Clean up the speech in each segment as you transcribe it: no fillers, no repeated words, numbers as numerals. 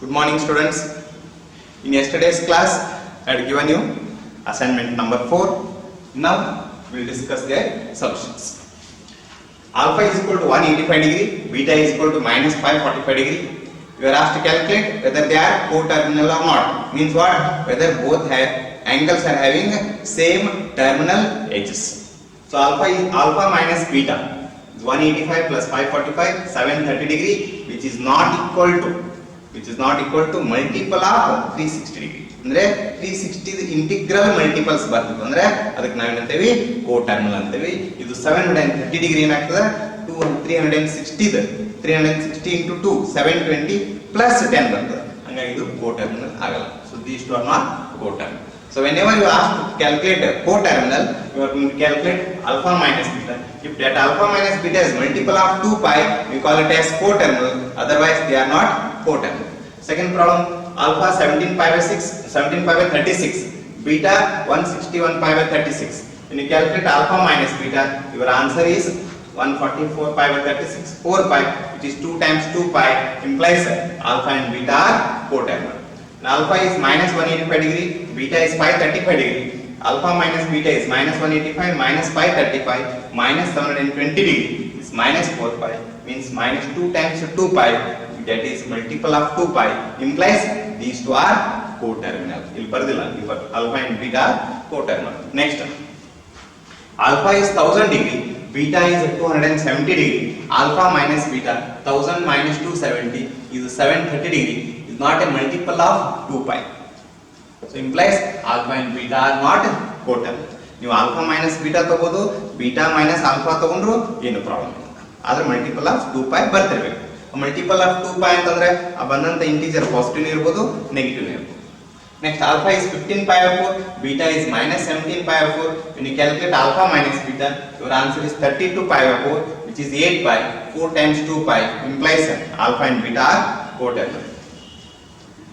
Good morning, students. In yesterday's class, I had given you assignment number 4. Now, we will discuss their solutions. Alpha is equal to 185 degree, beta is equal to minus 545 degree. You are asked to calculate whether they are co-terminal or not. Means what? Whether both angles are having same terminal edges. So alpha minus beta is 185 plus 545, 730 degree, which is not equal to multiple of 360 degree. ಅಂದ್ರೆ 360 the integral multiples ಬರ್ತದೆ ಅಂದ್ರೆ ಅದಕ್ಕೆ ನಾವು ಏನಂತೇವಿ ಕೋಟರ್ಮಿನಲ್ ಅಂತೀವಿ. ಇದು 730 degree ಏನಾಗ್ತದೆ 360 into 2 720 plus 10 ಬರ್ತದೆ. ಹಾಗಾಗಿ ಇದು ಕೋಟರ್ಮಿನಲ್ ಆಗಲ್ಲ. So these two are not coterminal. So whenever you ask to calculate a coterminal, you are going to calculate alpha minus beta. If that alpha minus beta is multiple of 2 pi, we call it as coterminal. Otherwise, they are not coterminal. Second problem, alpha 17 pi by 36, beta 161 pi by 36. When you calculate alpha minus beta, your answer is 144 pi by 36, 4 pi, which is 2 times 2 pi, implies alpha and beta are coterminal. Now alpha is minus 185 degree, beta is 535 degree. Alpha minus beta is minus 185 minus 535 minus 720 degree is minus 4 pi, means minus 2 times 2 pi, that is multiple of 2 pi, implies these two are coterminal. Alpha and beta are coterminal. Next, alpha is 1000 degree, beta is 270 degree. Alpha minus beta 1000 minus 270 is 730 degree, is not a multiple of 2 pi. So implies alpha and beta are not coterminal. ನೀವು alpha minus beta ತಗೋದು, beta minus alpha ತಗೊಂಡ್ರು ಏನು problem ಇಲ್ಲ. ಆದ್ರೆ multiple of 2 pi ಬರ್ತಿರಬೇಕು. Multiple of 2 pi ಅಂತಂದ್ರೆ ಆ ಬಂದಂತ integer positive ಇರಬಹುದು, ನೆಗೆಟಿವ್ ಇರಬಹುದು. Next, alpha is 15 pi by 4, beta is minus 17 pi by 4. When you calculate alpha minus beta, your answer is 32 pi by 4, which is 8 pi. 4 times 2 pi implies alpha and beta are coterminal.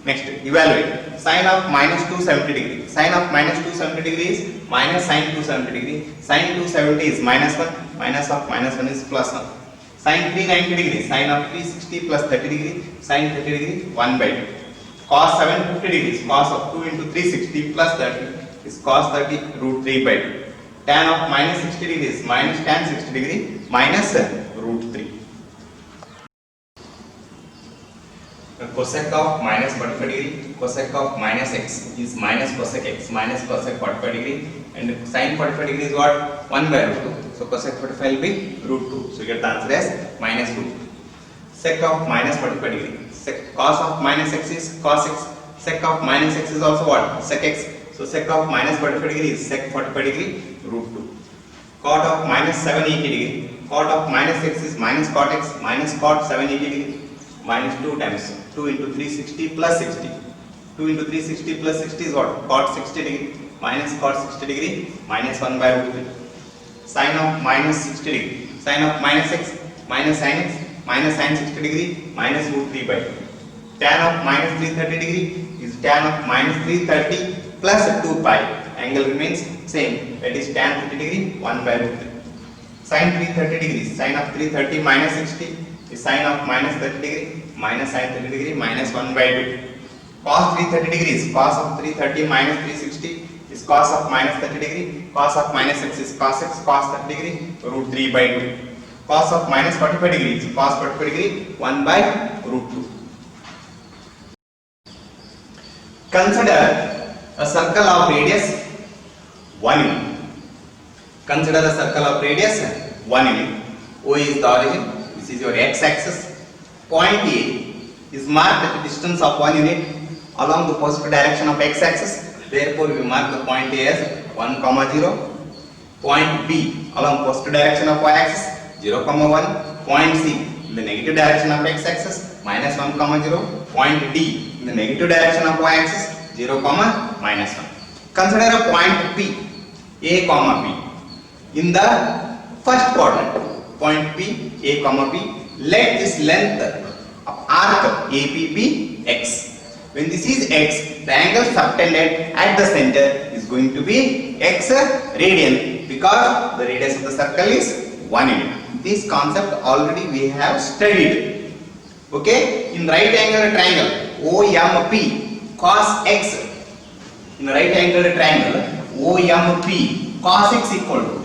Next, evaluate. Sine of minus 270 degree. Sine of minus 270 degree is minus sine 270 degree. Sine 270 is minus 1. Minus of minus 1 is plus 1. Sine 390 degree. Sine of 360 plus 30 degree. Sine 30 degree 1 by 2. Cos 750 degree is cos of 2 into 360 plus 30 is cos 30 root 3 by 2. Tan of minus 60 degree is minus tan 60 degree minus root 3. Cosec of minus 45 degree, cosec of minus x is minus cosec x minus cosec 45 degree, and sin 45 degree is what? 1 by root 2. So cosec 45 will be root 2. So you get the answer as minus root 2. Sec of minus 45 degree. Cos of minus x is cos x. Sec of minus x is also what? Sec x. So sec of minus 45 degree is sec 45 degree root 2. Cot of minus 780 degree. Cot of minus x is minus cot x minus cot 780 degree minus 2 times 2 into 360 plus 60. 2 into 360 plus 60 is what? Cot 60 degree minus cot 60 degree minus 1 by root 3. Sin of minus 60 degree. Sin of minus x minus sin x minus sin 60 degree minus root 3 by 2. Tan of minus 330 degree is tan of minus 330 plus 2 pi. Angle remains same, that is tan 30 degree 1 by root 3. Sin 330 degree, sin of 330 minus 60 is sin of minus 30 degree minus sin 30 degree minus 1 by 2. Cos 330 degree is cos of 330 minus 360 is cos of minus 30 degree. Cos of minus x is cos x cos 30 degree root 3 by 2. Cos of minus 45 degree is cos 45 degree 1 by root 2. Consider a circle of radius 1 unit. Consider a circle of radius 1 unit. O is the origin. This is your x-axis. Point A is marked at a distance of 1 unit along the positive direction of x-axis. Therefore, we mark the point A as 1, 0. Point B along positive direction of y-axis 0, 1. Point C in the negative direction of x-axis minus 1, 0. Point D in the negative direction of y-axis 0, minus 1. Consider a point P, A, B. In the first quadrant, point P, A, B, let this length of arc AP be x. When this is x, the angle subtended at the center is going to be x radian because the radius of the circle is 1 unit. This concept already we have studied. Okay, in right angle triangle OMP cos x in right angled triangle OMP cos x equal to,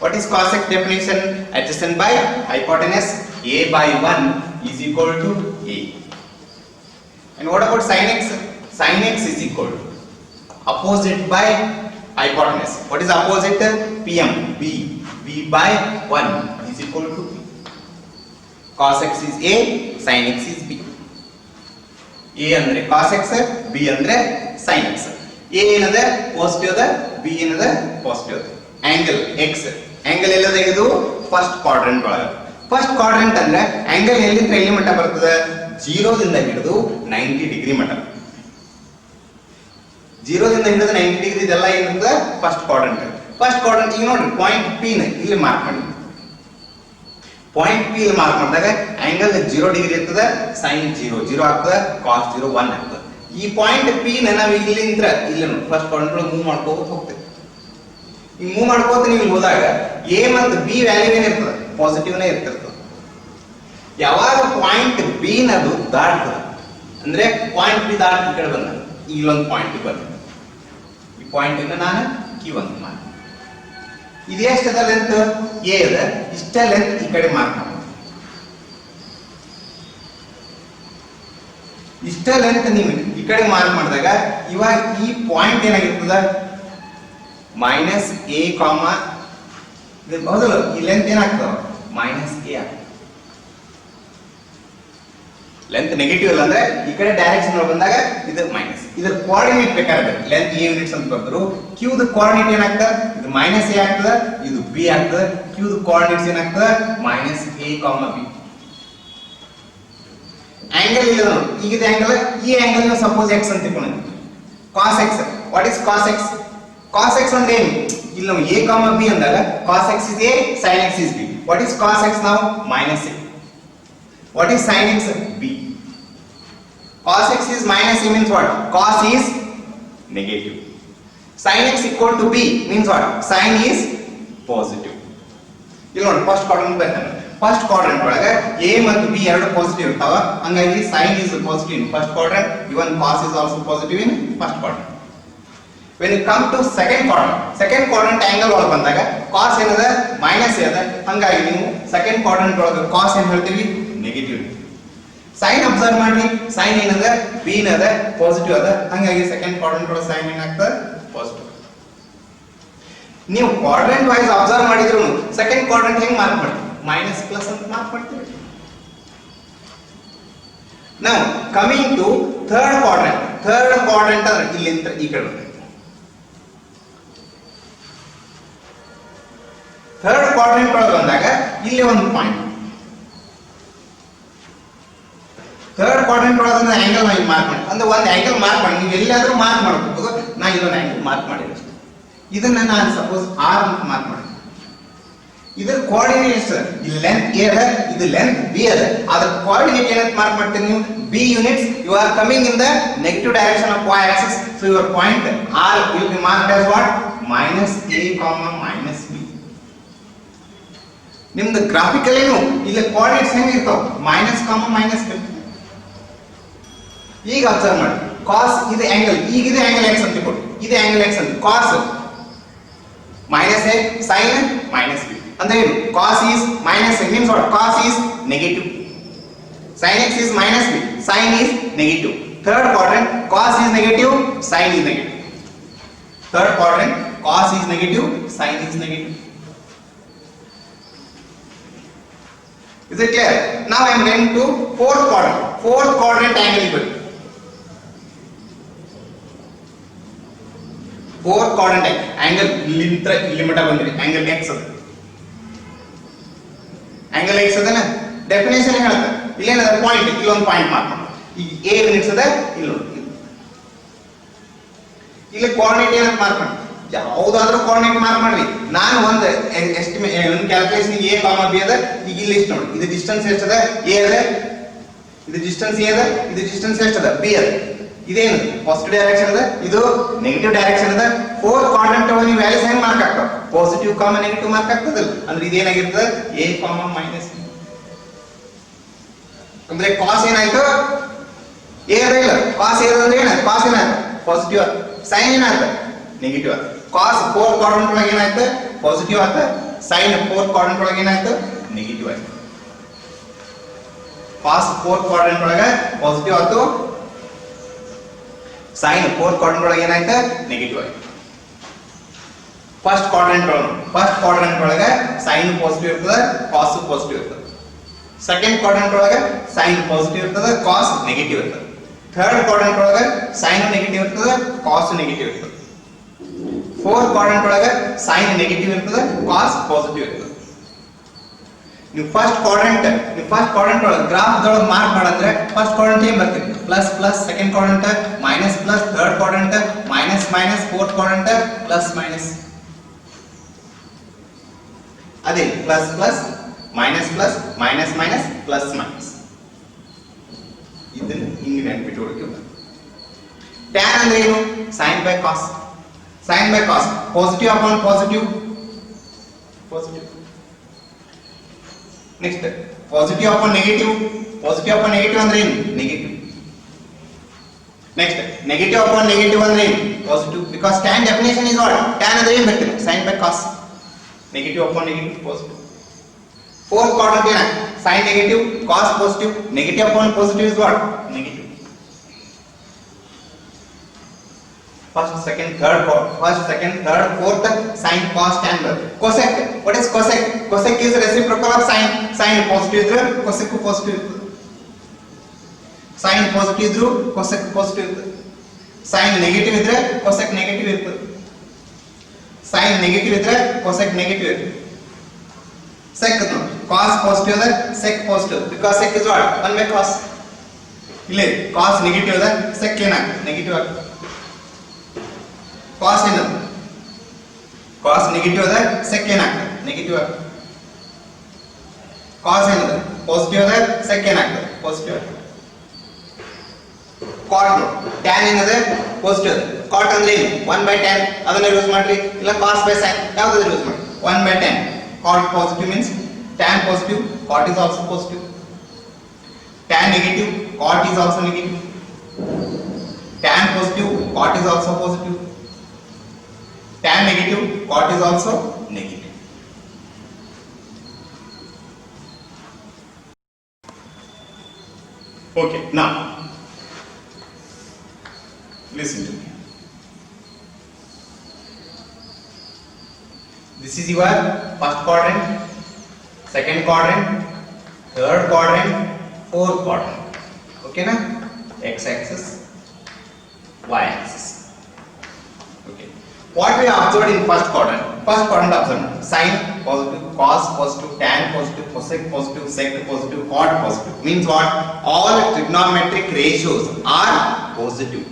what is cos x definition? Adjacent by hypotenuse, a by 1 is equal to a. And what about sin x? Sin x is equal to opposite by hypotenuse. What is opposite? PM, b. b by 1 is equal to b. Cos x is a, sin x is b. a andre cos x, b andre sin x. a ಏನದ positive ಅದ, b ಏನದ positive ಅದ. Angle x, angle ಎಲ್ಲದ ಇದು first quadrant ಒಳಗೆ. First quadrant ಅಂದ್ರೆ angle ಎಲ್ಲಿಂದ ಎಲ್ಲಿ ಮಟ್ಟ ಬರ್ತದೆ? 0 ದಿಂದ ಹಿಡಿದು 90 ಡಿಗ್ರಿ ಮಟ್ಟ. 0 ದಿಂದ ಹಿಡಿದು 90 ಡಿಗ್ರಿ ಇದೆಲ್ಲ ಏನಿರ್ತದೆ ಫಸ್ಟ್ ಕ್ವಾಡ್ರೆಂಟ್. ಫಸ್ಟ್ ಕ್ವಾಡ್ರೆಂಟ್ ಈಗ ನೋಡ್ರಿ ಪಾಯಿಂಟ್ ಪಿ ನ ಇಲ್ಲಿ ಮಾರ್ಕ್ ಮಾಡಿ. ಪಾಯಿಂಟ್ ಪಿ ಇಲ್ಲಿ ಮಾರ್ಕ್ ಮಾಡಿದಾಗ ಆಂಗಲ್ 0 ಡಿಗ್ರಿ ಇರ್ತದೆ, sin 0 0 ಆಗ್ತದೆ, cos 0 1 ಆಗ್ತದೆ. ಈ ಪಾಯಿಂಟ್ ಪಿ ನ ನಾವು ಇಲ್ಲಿಂದ ಇಲ್ಲಿ ಫಸ್ಟ್ ಕ್ವಾಡ್ರೆಂಟ್ ಒಳಗೆ ಮೂವ್ ಮಾಡ್ಕೋತ ಹೋಗ್ತೇವೆ. ಈ ಮೂವ್ ಮಾಡ್ಕೋತ ನೀವು ಇಲ್ಲಿ ಹೋದಾಗ a ಮತ್ತು b ವ್ಯಾಲ್ಯೂ ಏನಿರ್ತದೆ? ಪಾಸಿಟಿವ್ ನೇ ಇರ್ತಿರ್ತದೆ. ಯಾವಾಗ ಪಾಯಿಂಟ್ ಬಿ ನದು ದಾಟ್ತದೆ ಅಂದ್ರೆ ಪಾಯಿಂಟ್ ಬಿ ದಾಟ್ ಈ ಕಡೆ ಬಂದ ಇಲ್ಲೊಂದು ಪಾಯಿಂಟ್ ಬಂದ, ಈ ಪಾಯಿಂಟ್ ಇಂದ ನಾನು Q1 ಮಾಡಿ ಇದು ಎಷ್ಟದ ಲೆಂತ್? a ಅದ, ಇಷ್ಟ ಲೆಂತ್ ಈ ಕಡೆ ಮಾರ್ಕ್ ಮಾಡಿ. ಇಷ್ಟ ಲೆಂತ್ ನೀವು ಈ ಕಡೆ ಮಾರ್ಕ್ ಮಾಡಿದಾಗ ಇವಾಗ ಈ ಪಾಯಿಂಟ್ ಏನಾಗಿರ್ತದ? ಮೈನಸ್ a ಕಾಮ ಹೌದಲ್ಲ, ಈ ಲೆಂತ್ ಏನಾಗ್ತದ? ಮೈನಸ್ a ಆಗ್ತದೆ. ಲೆಂತ್ ನೆಗೆಟಿವ್ ಅಲ್ಲ ಅಂದ್ರೆ ಈ ಕಡೆ ಡೈರೆಕ್ಷನ್ ಬಂದಾಗ ಇದು ಮೈನಸ್. ಇದರ ಕೋಆರ್ಡಿನೇಟ್ ಬೇಕಾದ್ರೆ ಲೆಂತ್ a ಯೂನಿಟ್ಸ್ ಅಂತ ಬರ್ದ್ರು, q ದ ಕೋಆರ್ಡಿನೇಟ್ ಏನಾಗ್ತದೆ? ಇದು ಮೈನಸ್ a ಆಗ್ತದೆ, ಇದು b ಆಗ್ತದೆ. q ದ ಕೋಆರ್ಡಿನೇಟ್ಸ್ ಏನಾಗ್ತದೆ? Minus a b. ಆಂಗಲ್ ಇಲ್ಲ ನೋಡಿ, ಈಗ ಇದು ಆಂಗಲ್, ಈ ಆಂಗಲ್ ನ ಸಪೋಸ್ x ಅಂತ ತಿಳ್ಕೊಳ್ಳಿ. cos x, what is cos x? cos x ಅಂದ್ರೆ ಏನು? ಇಲ್ಲಿ ನಾವು a b ಅಂದಾಗ cos x is a, sin x is b. What is cos x now? Minus a. What is sin x? b. Cos x is minus a means what? Cos is negative. Sin x equal to b means what? Sin is positive. ಇಲ್ಲಿ ನೋಡಿ first quadrant ಬರ್ತಾನೆ. First quadrant ಒಳಗೆ a ಮತ್ತು b ಎರಡು positive ಇರ್ತಾವ, ಹಂಗಾಗಿ sin is positive in first quadrant, even cos is also positive in first quadrant. When you come to second quadrant angle ಒಳಗೆ ಬಂದಾಗ cos ಏನದ? ಮೈನಸ್ ಅದ, ಹಂಗಾಗಿ ನೀವು ಸೆಕೆಂಡ್ ಕ್ವಾಡ್ರೆಂಟ್ ಒಳಗೆ cos ಏನು ಹೇಳ್ತೀವಿ? ನೆಗೆಟಿವ್. sin ಅಬ್ಸರ್ವ್ ಮಾಡಿ, sin ಏನದ? b ನದ ಪಾಸಿಟಿವ್ ಅದ, ಹಂಗಾಗಿ ಸೆಕೆಂಡ್ ಕ್ವಾಡ್ರೆಂಟ್ ಒಳಗೆ sin ಏನಾಗ್ತದೆ? ಪಾಸಿಟಿವ್. ನೀವು ಕ್ವಾಡ್ರೆಂಟ್ ವೈಸ್ ಅಬ್ಸರ್ವ್ ಮಾಡಿದ್ರು ಸೆಕೆಂಡ್ ಕ್ವಾಡ್ರೆಂಟ್ ಹೆಂಗ್ ಮಾರ್ಕ್ ಮಾಡ್ತೀವಿ? ಮೈನಸ್ ಪ್ಲಸ್ ಅಂತ ಮಾರ್ಕ್ ಮಾಡ್ತೀವಿ. ನಾವು ಕಮಿಂಗ್ ಟು ಥರ್ಡ್ ಕ್ವಾಡ್ರೆಂಟ್ ಅಂದ್ರೆ ಇಲ್ಲಿಂದ ಈ ಕಡೆ ಬರ್ತದೆ. ಥರ್ಡ್ ಕ್ವಾಡ್ರೆಂಟ್ ಒಳಗೆ ಬಂದಾಗ ಇಲ್ಲಿ ಒಂದು ಪಾಯಿಂಟ್. ಥರ್ಡ್ ಕ್ವಾಡ್ರೆಂಟ್ ಒಳಗೆ ಆಂಗಲ್ ನಾವು ಮಾರ್ಕ್ ಮಾಡಿ, ಅಂದ್ರೆ ಒಂದು ಆಂಗಲ್ ಮಾರ್ಕ್ ಮಾಡಿ, ನೀವು ಎಲ್ಲಾದ್ರೂ ಮಾರ್ಕ್ ಮಾಡಬಹುದು. ನಾ ಇದೊಂದು ಆಂಗಲ್ ಮಾರ್ಕ್ ಮಾಡಿಲ್ಲ, ಇದನ್ನ ನಾನು ಸಪೋಸ್ ಆರ್ ಅಂತ ಮಾರ್ಕ್ ಮಾಡಿ. ಇದರ ಕೋಆರ್ಡಿನೇಟ್ಸ್ ಇಲ್ಲಿ ಲೆಂತ್ a ಅದ, ಇದು ಲೆಂತ್ b ಅದ, ಅದರ ಕೋಆರ್ಡಿನೇಟ್ ಏನಂತ ಮಾರ್ಕ್ ಮಾಡ್ತೀರಿ ನೀವು? b units. You are coming in the negative direction of y axis, so your point r will be marked as what? minus a minus b. ನಿಮ್ದು graphical ಏನು ಇಲ್ಲಿ ಕೋಆರ್ಡಿನೇಟ್ಸ್ ಹೆಂಗೆ ಇರ್ತಾವ? Minus minus b. ಈಗ observe ಮಾಡಿ, cos ಇದು angle, ಈಗ ಇದು ಆಂಗಲ್ x ಅಂತ ಕೊಡಿ, ಇದು ಆಂಗಲ್ x ಅಂತ. cos minus a, sin minus b. ಅಂದ್ರೆ ಏನು? cos is minus a means what? cos is negative. sin x is minus b, sin is negative. Third quadrant cos is negative, sin is negative. Third quadrant cos is negative, sin is negative. Is it clear? Now I am going to fourth quadrant. Fourth quadrant angle equal. Fourth quadrant angle limit ಬಂದ್ರಿ, angle x ಅದ. angle x ಅದನ definition ಹೇಳ್ತಾರೆ. ಇಲ್ಲೇನದ point, ಇಲ್ಲೊಂದು point mark ಮಾಡಿ. ಈಗ a units ಅದ, ಇಲ್ಲಿ ನೋಡಿ ಇಲ್ಲಿ ಕೋಆರ್ಡಿನೇಟ್ ಏನಂತ ಮಾರ್ಕ್ ಮಾಡಿ, ಯಾವುದಾದ್ರೂ ಕೋಆರ್ಡಿನೇಟ್ ಮಾರ್ಕ್ ಮಾಡ್ರಿ. ನಾನು ಒಂದು ಒಂದು ಕ್ಯಾಲ್ಕುಲೇಷನ್ a, b ಅದ. ಈಗ ಇಲ್ಲಿ ಇಷ್ಟು ನೋಡಿ, ಇದು ಡಿಸ್ಟೆನ್ಸ್ ಎಷ್ಟದ? a ಅದ, ಇದು ಡಿಸ್ಟೆನ್ಸ್ a ಅದ, ಇದು ಡಿಸ್ಟೆನ್ಸ್ ಎಷ್ಟದ? b ಅದ. ಇದೇನು ಪಾಸಿಟಿವ್ ಡೈರೆಕ್ಷನ್ ಅದ, ಇದು ನೆಗೆಟಿವ್ ಡೈರೆಕ್ಷನ್ ಅದ. ಫೋರ್ತ್ ಕ್ವಾಡ್ರೆಂಟ್ ಒಳಗೆ ನೀವು ವ್ಯಾಲ್ಯೂಸ್ ಹೆಂಗ್ ಮಾರ್ಕ್ ಆಗ್ತಾವ? ಪಾಸಿಟಿವ್ ನೆಗೆಟಿವ್ ಮಾರ್ಕ್ ಆಗ್ತದಲ್ಲ. ಅಂದ್ರೆ ಇದೇನಾಗಿರ್ತದೆ? a, minus b. ಅಂದ್ರೆ ಕಾಸ್ ಏನಾಯ್ತು ಎ ಅದ ಇಲ್ಲ ಕಾಸ್ ಎ ಅಂದ್ರೆ ಏನಾಯ್ತು ಕಾಸ್ ಏನಾಯ್ತು ಪಾಸಿಟಿವ್ ಆಯ್ತು ಸೈನ್ ಏನಾಯ್ತು ನೆಗೆಟಿವ್ ಆಯ್ತು ಕಾಸ್ 4th ಕ್ವಾಡ್ರಂಟ್ ಒಳಗೆ ಏನಾಯ್ತು ಪಾಸಿಟಿವ್ ಆಯ್ತು ಸೈನ್ 4th ಕ್ವಾಡ್ರಂಟ್ ಒಳಗೆ ಏನಾಯ್ತು ನೆಗೆಟಿವ್ ಆಯ್ತು ಕಾಸ್ 4th ಕ್ವಾಡ್ರಂಟ್ ಒಳಗೆ ಪಾಸಿಟಿವ್ ಆಯ್ತು ಸೈನ್ 4th ಕ್ವಾಡ್ರಂಟ್ ಒಳಗೆ ಏನಾಯ್ತು ನೆಗೆಟಿವ್ ಆಯ್ತು ಫಸ್ಟ್ ಕ್ವಾಡ್ರಂಟ್ ಒಳಗೆ ಸೈನ್ ಪಾಸಿಟಿವ್ ಇರ್ತದೆ ಕಾಸ್ ಪಾಸಿಟಿವ್ ಇರ್ತದೆ ಸೆಕೆಂಡ್ ಕ್ವಾಡ್ರಂಟ್ ಒಳಗೆ ಸೈನ್ ಪಾಸಿಟಿವ್ ಇರ್ತದೆ ಕಾಸ್ ನೆಗೆಟಿವ್ ಇರ್ತದೆ ಥರ್ಡ್ ಕ್ವಾಡ್ರಂಟ್ ಒಳಗೆ ಸೈನ್ ನೆಗೆಟಿವ್ ಇರ್ತದೆ ಕಾಸ್ ನೆಗೆಟಿವ್ ಇರ್ತದೆ ಫೋರ್ತ್ ಕ್ವಾಡ್ರಂಟ್ ಒಳಗೆ ಸೈನ್ ನೆಗೆಟಿವ್ ಇರ್ತದೆ ಕಾಸ್ ಪಾಸಿಟಿವ್ ಇರ್ತದೆ ನೀವು ಫಸ್ಟ್ ಕ್ವಾಡ್ರಂಟ್ ಒಳಗೆ ಗ್ರಾಫ್ ದೊಳಗೆ ಮಾರ್ಕ್ ಮಾಡಂದ್ರೆ ಫಸ್ಟ್ ಕ್ವಾಡ್ರಂಟ್ ಏನ್ ಬರ್ತೀವಿ plus plus second quadrant minus plus third quadrant minus minus fourth quadrant plus minus ಅದೇ plus plus minus plus minus minus plus minus ಇದನ್ನ ಹಿಂಗೆ ನೆನಪಿಟ್ಟುಕೊಳ್ಳಿ ಟ್ಯಾನ್ ಅಂದ್ರೆ ಏನು sine by cos positive upon positive next positive upon negative ಅಂದ್ರೆ ಏನು negative next negative upon negative ಅಂದ್ರೆ ಏನು positive because tan definition is what tan ಅಂದ್ರೆ ಏನು ಬರ್ತಿಲ್ಲ sine by cos negative upon negative positive fourth quadrant ಏನ sin negative cos positive negative upon positive is what negative first second third fourth sin cos tan cosec what is cosec is reciprocal of sin positive ಇದ್ರೆ cosec positive ಇರ್ತದೆ sin positive ಇದ್ರೂ cosec positive ಇರ್ತದೆ sin negative ಇದ್ರೆ cosec negative ಇರ್ತದೆ sin negative ಇದ್ರೆ cosec negative ಇರ್ತದೆ sec cos positive ಅದ sec positive because sec is what 1 by cos ಇಲ್ಲಿ cos negative ಅದ sec ಏನಾಗುತ್ತೆ ನೆಗೆಟಿವ್ ಆಗುತ್ತೆ cos ಏನು cos negative ಅದ sec ಏನಾಗುತ್ತೆ ನೆಗೆಟಿವ್ ಆಗುತ್ತೆ cos ಏನು ಪಾಸಿಟಿವ್ ಅದ sec ಏನಾಗುತ್ತೆ ಪಾಸಿಟಿವ್ ಆಗುತ್ತೆ cot tan ಏನದ ಪಾಸಿಟಿವ್ ಅದ cot ಅಂದ್ರೆ ಏನು 1 by tan ಅದನ್ನ ಯೂಸ್ ಮಾಡ್ರಿ ಇಲ್ಲ cos by sin ಯಾವ್ದಾದ್ರು ಯೂಸ್ ಮಾಡಿ 1 by tan cot positive means tan positive cot is also positive tan negative cot is also negative tan positive cot is also positive tan negative cot is also negative okay now listen to me this is your first quadrant second quadrant third quadrant fourth quadrant okay na x axis y axis okay what we observed in first quadrant observed sin positive cos positive tan positive cosec positive sec positive cot positive means what all trigonometric ratios are positive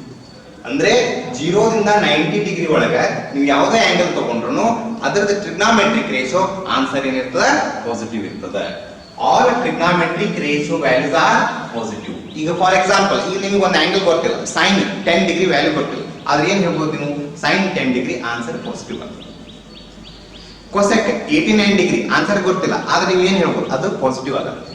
ಅಂದ್ರೆ 0 ರಿಂದ 90 degree ಒಳಗೆ ನೀವು ಯಾವುದೇ angle ತಗೊಂಡ್ರು ಅದರದ್ದು trigonometric ratio answer ಏನಿರ್ತದೆ positive ಇರ್ತದೆ all trigonometric ratio values are positive ಈಗ ಫಾರ್ ಎಕ್ಸಾಂಪಲ್ ಈಗ ನಿಮಗೆ ಒಂದು ಆಂಗಲ್ ಗೊತ್ತಿಲ್ಲ sin 10 ಡಿಗ್ರಿ ವ್ಯಾಲ್ಯೂ ಗೊತ್ತಿಲ್ಲ ಆದ್ರೆ ಏನು ಹೇಳ್ಬೋದು ನೀವು sin 10 ಡಿಗ್ರಿ ಆನ್ಸರ್ ಪಾಸಿಟಿವ್ ಬರ್ತದೆ cosec 89 ಡಿಗ್ರಿ ಆನ್ಸರ್ ಗೊತ್ತಿಲ್ಲ ಆದ್ರೆ ನೀವು ಏನು ಹೇಳ್ಬೋದು ಅದು ಪಾಸಿಟಿವ್ ಆಗುತ್ತೆ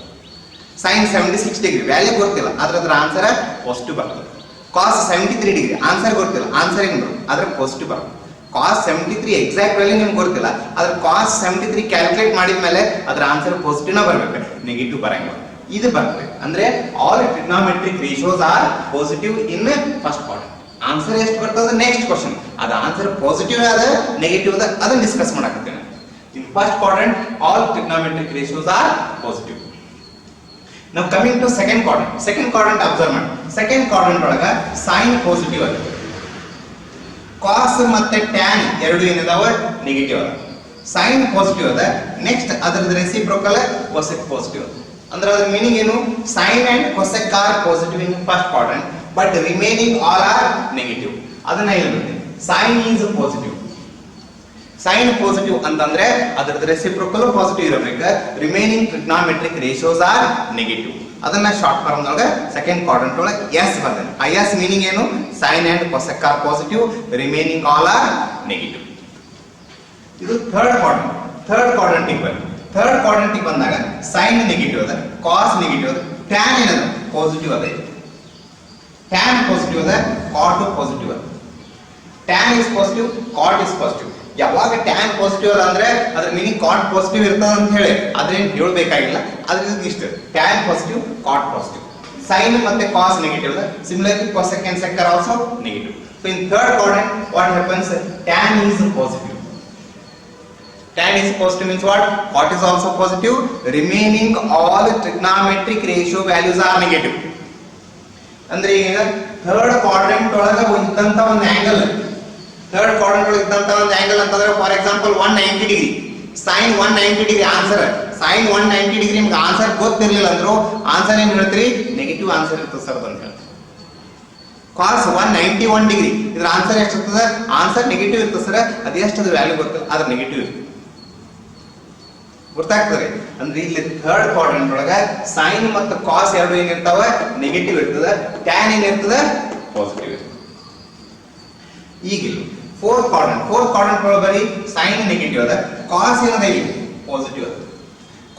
sin 76 ಡಿಗ್ರಿ ವ್ಯಾಲ್ಯೂ ಗೊತ್ತಿಲ್ಲ ಆದ್ರೆ ಅದರ ಆನ್ಸರ್ ಪಾಸಿಟಿವ್ ಬರ್ತದೆ cos 73 ಡಿಗ್ರಿ ಆನ್ಸರ್ ಗೊತ್ತಿಲ್ಲ ಆನ್ಸರ್ ಏನು ಆದ್ರೆ ಪಾಸಿಟಿವ್ ಬರುತ್ತೆ cos 73 ಎಕ್ಸಾಕ್ಟ್ ವ್ಯಾಲ್ಯೂ ನಿಮ್ಗೆ ಗೊತ್ತಿಲ್ಲ ಆದ್ರೆ cos 73 ಕ್ಯಾಲ್ಕುಲೇಟ್ ಮಾಡಿದ ಮೇಲೆ ಅದರ ಆನ್ಸರ್ ಪಾಸಿಟಿವ್ ನ ಬರಬೇಕು ನೆಗೆಟಿವ್ ಬರಂಗಿಲ್ಲ ಇದು ಬರುತ್ತೆ ಅಂದ್ರೆ all trigonometric ratios are positive in first quadrant answer ಎಷ್ಟು ಬರ್ತದೆ ನೆಕ್ಸ್ಟ್ ಕ್ವೆಶ್ಚನ್ ಅದು ಆನ್ಸರ್ ಪಾಸಿಟಿವ್ ಅದ ನೆಗೆಟಿವ್ ಅದ ಅದನ್ನ ಡಿಸ್ಕಸ್ ಮಾಡಕತ್ತೀನಿ in first quadrant all trigonometric ratios are positive now coming to second quadrant observe ಮಾಡಿ second quadrant ಒಳಗ sin positive ಅದ cos ಮತ್ತೆ tan ಎರಡು ಏನಿದಾವ ನೆಗೆಟಿವ್ ಅದ sin ಪಾಸಿಟಿವ್ ಅದ ನೆಕ್ಸ್ಟ್ ಅದರ ರೆಸಿಪ್ರೋಕಲ್ cosec ಪಾಸಿಟಿವ್ ಅಂದ್ರೆ ಅದರ ಮೀನಿಂಗ್ ಏನು sin and cosec are positive in first quadrant but remaining all are negative ಅದನ್ನ ಹೇಳ್ತೀನಿ sin is positive sin positive ಅಂತಂದ್ರೆ ಅದರ ರೆಸಿಪ್ರೋಕಲ್ ಪಾಸಿಟಿವ್ ಇರಬೇಕು remaining trigonometric ratios are negative ಅದನ್ನ ಶಾರ್ಟ್ ಫಾರ್ಮ್ ಒಳಗೆ ಸೆಕೆಂಡ್ ಕ್ವಾಡ್ರಂಟ್ ಒಳಗೆ s ಬರ್ತದೆ ಆ s ಮೀನಿಂಗ್ ಏನು sin and cosec are positive remaining all are negative ಇದು ಥರ್ಡ್ ಕ್ವಾಡ್ರಂಟ್ ಗೆ ಬಂದಾಗ sin ನೆಗೆಟಿವ್ ಅದ cos ನೆಗೆಟಿವ್ ಅದ tan ಏನದು ಪಾಸಿಟಿವ್ ಅದ, tan ಪಾಸಿಟಿವ್ ಅದ, cot ಪಾಸಿಟಿವ್ ಅದ. tan is positive, cot is positive. ಯಾವಾಗ tan ಪಾಸಿಟಿವ್ ಅದ ಅಂದ್ರೆ ಅದ್ರ ಮೀನಿಂಗ್ cot ಪಾಸಿಟಿವ್ ಇರ್ತದ ಅಂತ ಹೇಳಿ ಅದ್ರೇನು ಹೇಳಬೇಕಾಗಿಲ್ಲ. ಅದ್ರ ಇಷ್ಟ tan positive, cot positive. sin ಮತ್ತೆ cos ನೆಗೆಟಿವ್ ಅದ. Similarly cosec and sec are also negative. So in third quadrant what happens, tan is positive. Tan is positive means what? Cot is also positive. Remaining all trigonometric ratio values are negative. ಅಂದ್ರೆ ಈಗ third quadrant ಒಳಗೆ ಇದ್ದಂತ ಒಂದು angle, third quadrant ಒಳಗೆ ಇದ್ದಂತ ಒಂದು angle ಅಂತಂದ್ರೆ for example 190 degree, sin 190 degree answer, sin 190 degree ನಿಮ್ಗೆ ಆನ್ಸರ್ ಗೊತ್ತಿರಲಿಲ್ಲ ಅಂದ್ರು ಆನ್ಸರ್ ಏನ್ ಹೇಳ್ತೀರಿ, ನೆಗೆಟಿವ್ ಆನ್ಸರ್ ಇರ್ತದೆ ಸರ್ ಅಂತ ಹೇಳ್ತೀರಿ. cos 191 ಡಿಗ್ರಿ ಇದ್ರ ಆನ್ಸರ್ ಎಷ್ಟಿರ್ತದೆ, ಆನ್ಸರ್ ನೆಗೆಟಿವ್ ಇರ್ತದೆ ಸರ್, ಅದೆಷ್ಟದು ವ್ಯಾಲ್ಯೂ ಗೊತ್ತಿಲ್ಲ ಅದ್ರ ನೆಗೆಟಿವ್ ಇರ್ತದೆ. ಗೊತ್ತಾಗ್ತದೆ ಅಂದ್ರೆ ಇಲ್ಲಿ ಥರ್ಡ್ ಕ್ವಾಡ್ರೆಂಟ್ ಒಳಗ ಸೈನ್ ಮತ್ತು ಕಾಸ್ ಎರಡು ಏನಿರ್ತಾವ ನೆಗೆಟಿವ್ ಇರ್ತದೆ, ಟ್ಯಾನ್ ಏನಿರ್ತದೆ ಪಾಸಿಟಿವ್ ಇರ್ತದೆ. ಈಗ ಫೋರ್ತ್ ಕ್ವಾಡ್ರೆಂಟ್ ಒಳಗೆ ಬರೀ ಸೈನ್ ನೆಗೆಟಿವ್ ಅದ, ಕಾಸ್ ಏನದ ಇಲ್ಲಿ ಪಾಸಿಟಿವ್ ಅದ.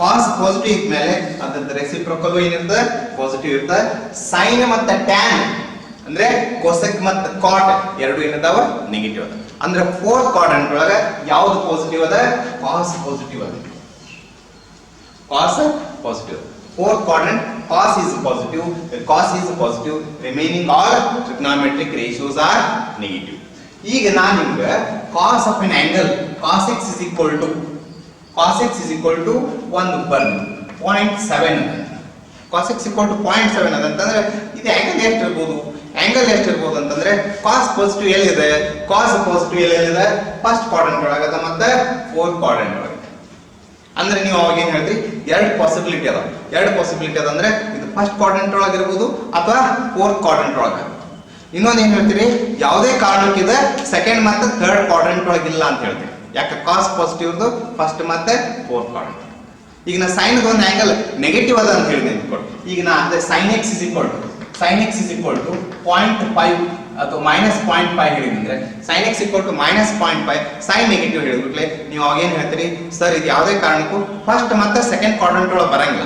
ಕಾಸ್ ಪಾಸಿಟಿವ್ ಇದ್ಮೇಲೆ ಅದ್ರ ರೆಸಿಪ್ರೋಕಲ್ ಏನಿರ್ತದೆ ಪಾಸಿಟಿವ್ ಇರ್ತದೆ. ಸೈನ್ ಮತ್ತು ಟ್ಯಾನ್ ಅಂದ್ರೆ ಕೊಸೆಕ್ ಮತ್ತು ಕಾಟ್ ಎರಡು ಏನದಾವ ನೆಗೆಟಿವ್ ಅದ. ಅಂದ್ರೆ ಫೋರ್ತ್ ಕ್ವಾಡ್ರೆಂಟ್ ಒಳಗ ಯಾವ್ದು ಪಾಸಿಟಿವ್ ಅದ, ಕಾಸ್ ಪಾಸಿಟಿವ್ ಅದ, cos positive. Fourth quadrant cos is positive, remaining all trigonometric ratios are negative. ಈಗ ನಾನು ನಿಮಗೆ cos of an angle cos x is equal to 1 ಬರ್ನ್ 0.7 cos x equal to 0.7 ಅಂತಂದ್ರೆ ಇದು ಆಂಗಲ್ ಎಷ್ಟಿರಬಹುದು, ಅಂತಂದ್ರೆ cos ಪಾಸಿಟಿವ್ ಎಲ್ಲಿದೆ, cos ಪಾಸಿಟಿವ್ ಎಲ್ಲಿದೆ, ಫಸ್ಟ್ ಕ್ವಾಡ್ರೆಂಟ್ ಒಳಗದ ಮತ್ತೆ ಫೋರ್ತ್ ಕ್ವಾಡ್ರೆಂಟ್ ಒಳಗೆ. ಅಂದ್ರೆ ನೀವು ಅವಾಗ ಏನ್ ಹೇಳ್ತೀರಿ, ಎರಡು ಪಾಸಿಬಿಲಿಟಿ ಅದ ಅಂದ್ರೆ ಇದು ಫಸ್ಟ್ ಕ್ವಾಡ್ರೆಂಟ್ ಒಳಗೆ ಇರಬಹುದು ಅಥವಾ ಫೋರ್ತ್ ಕ್ವಾಡ್ರೆಂಟ್ ಒಳಗೆ. ಇನ್ನೊಂದು ಏನ್ ಹೇಳ್ತೀರಿ, ಯಾವುದೇ ಕಾರಣಕ್ಕಿದೆ ಸೆಕೆಂಡ್ ಮತ್ತೆ ಥರ್ಡ್ ಕ್ವಾಡ್ರೆಂಟ್ ಒಳಗೆ ಇಲ್ಲ ಅಂತ ಹೇಳ್ತೀವಿ. ಯಾಕೆ, ಕಾಸ್ ಪಾಸಿಟಿವ್ ಫಸ್ಟ್ ಮತ್ತೆ ಫೋರ್ತ್ ಕ್ವಾಡ್ರೆಂಟ್. ಈಗ ನಾ ಸೈನ್ ಒಂದು ಆಂಗಲ್ ನೆಗೆಟಿವ್ ಅದ ಅಂತ ಹೇಳಿದೆ ಅನ್ಕೊಳ್ಳಿ. ಈಗ ನಾ ಅಂದ್ರೆ sin x is equal to 0.5 ಅಥವಾ -0.5 ಹೇಳಿದ್ರೆ sin x equal to -0.5 sin negative ಹೇಳಿಬಿಟ್ಲೆ ನೀವು ಅವಾಗ ಏನ್ ಹೇಳ್ತೀರಿ, ಸರ್ ಇದು ಯಾವುದೇ ಕಾರಣಕ್ಕೂ ಫಸ್ಟ್ ಮತ್ತೆ ಸೆಕೆಂಡ್ ಕ್ವಾಡ್ರೆಂಟ್ ಒಳಗೆ ಬರಂಗಿಲ್ಲ.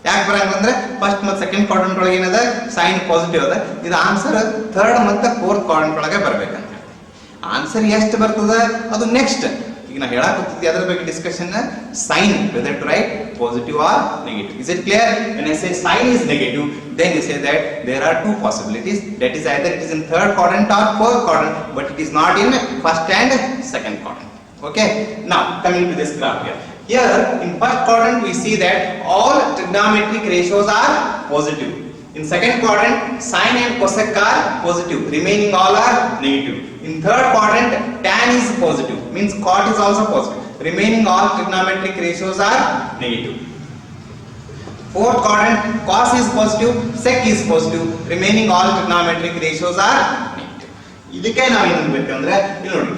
ಯಾಕೆ ಬರಂಗಿಲ್ಲ ಅಂದ್ರೆ ಫಸ್ಟ್ ಮತ್ತೆ ಸೆಕೆಂಡ್ ಕ್ವಾಡ್ರೆಂಟ್ ಒಳಗೆ ಏನದ ಸೈನ್ ಪಾಸಿಟಿವ್ ಅದ, ಇದು ಆನ್ಸರ್ ಥರ್ಡ್ ಮತ್ತೆ ಫೋರ್ತ್ ಕ್ವಾಡ್ರೆಂಟ್ ಒಳಗೆ ಬರ್ಬೇಕಂತ. ಆನ್ಸರ್ ಎಷ್ಟು ಬರ್ತದ ಅದು ನೆಕ್ಸ್ಟ್. ಈಗ ನಾ ಹೇಳಾಕತ್ತೀನಿ ಅದ್ರ ಬಗ್ಗೆ discussion, sign whether to write positive or negative. Is it clear? When I say sign is negative, then you say that there are two possibilities, that is either it is in third quadrant or fourth quadrant, but it is not in first and second quadrant. Okay, now coming to this graph here. Here in first quadrant we see that all trigonometric ratios are positive. In second quadrant sin and cosec are positive, remaining all are negative. In third quadrant tan is positive, means cot is also positive, remaining all trigonometric ratios are negative. Fourth quadrant cos is positive, sec is positive, remaining all trigonometric ratios are negative. ಇದಕ್ಕೆ ನಾವು ಏನು ಬೇಕಂದ್ರೆ ಇಲ್ಲಿ ನೋಡಿ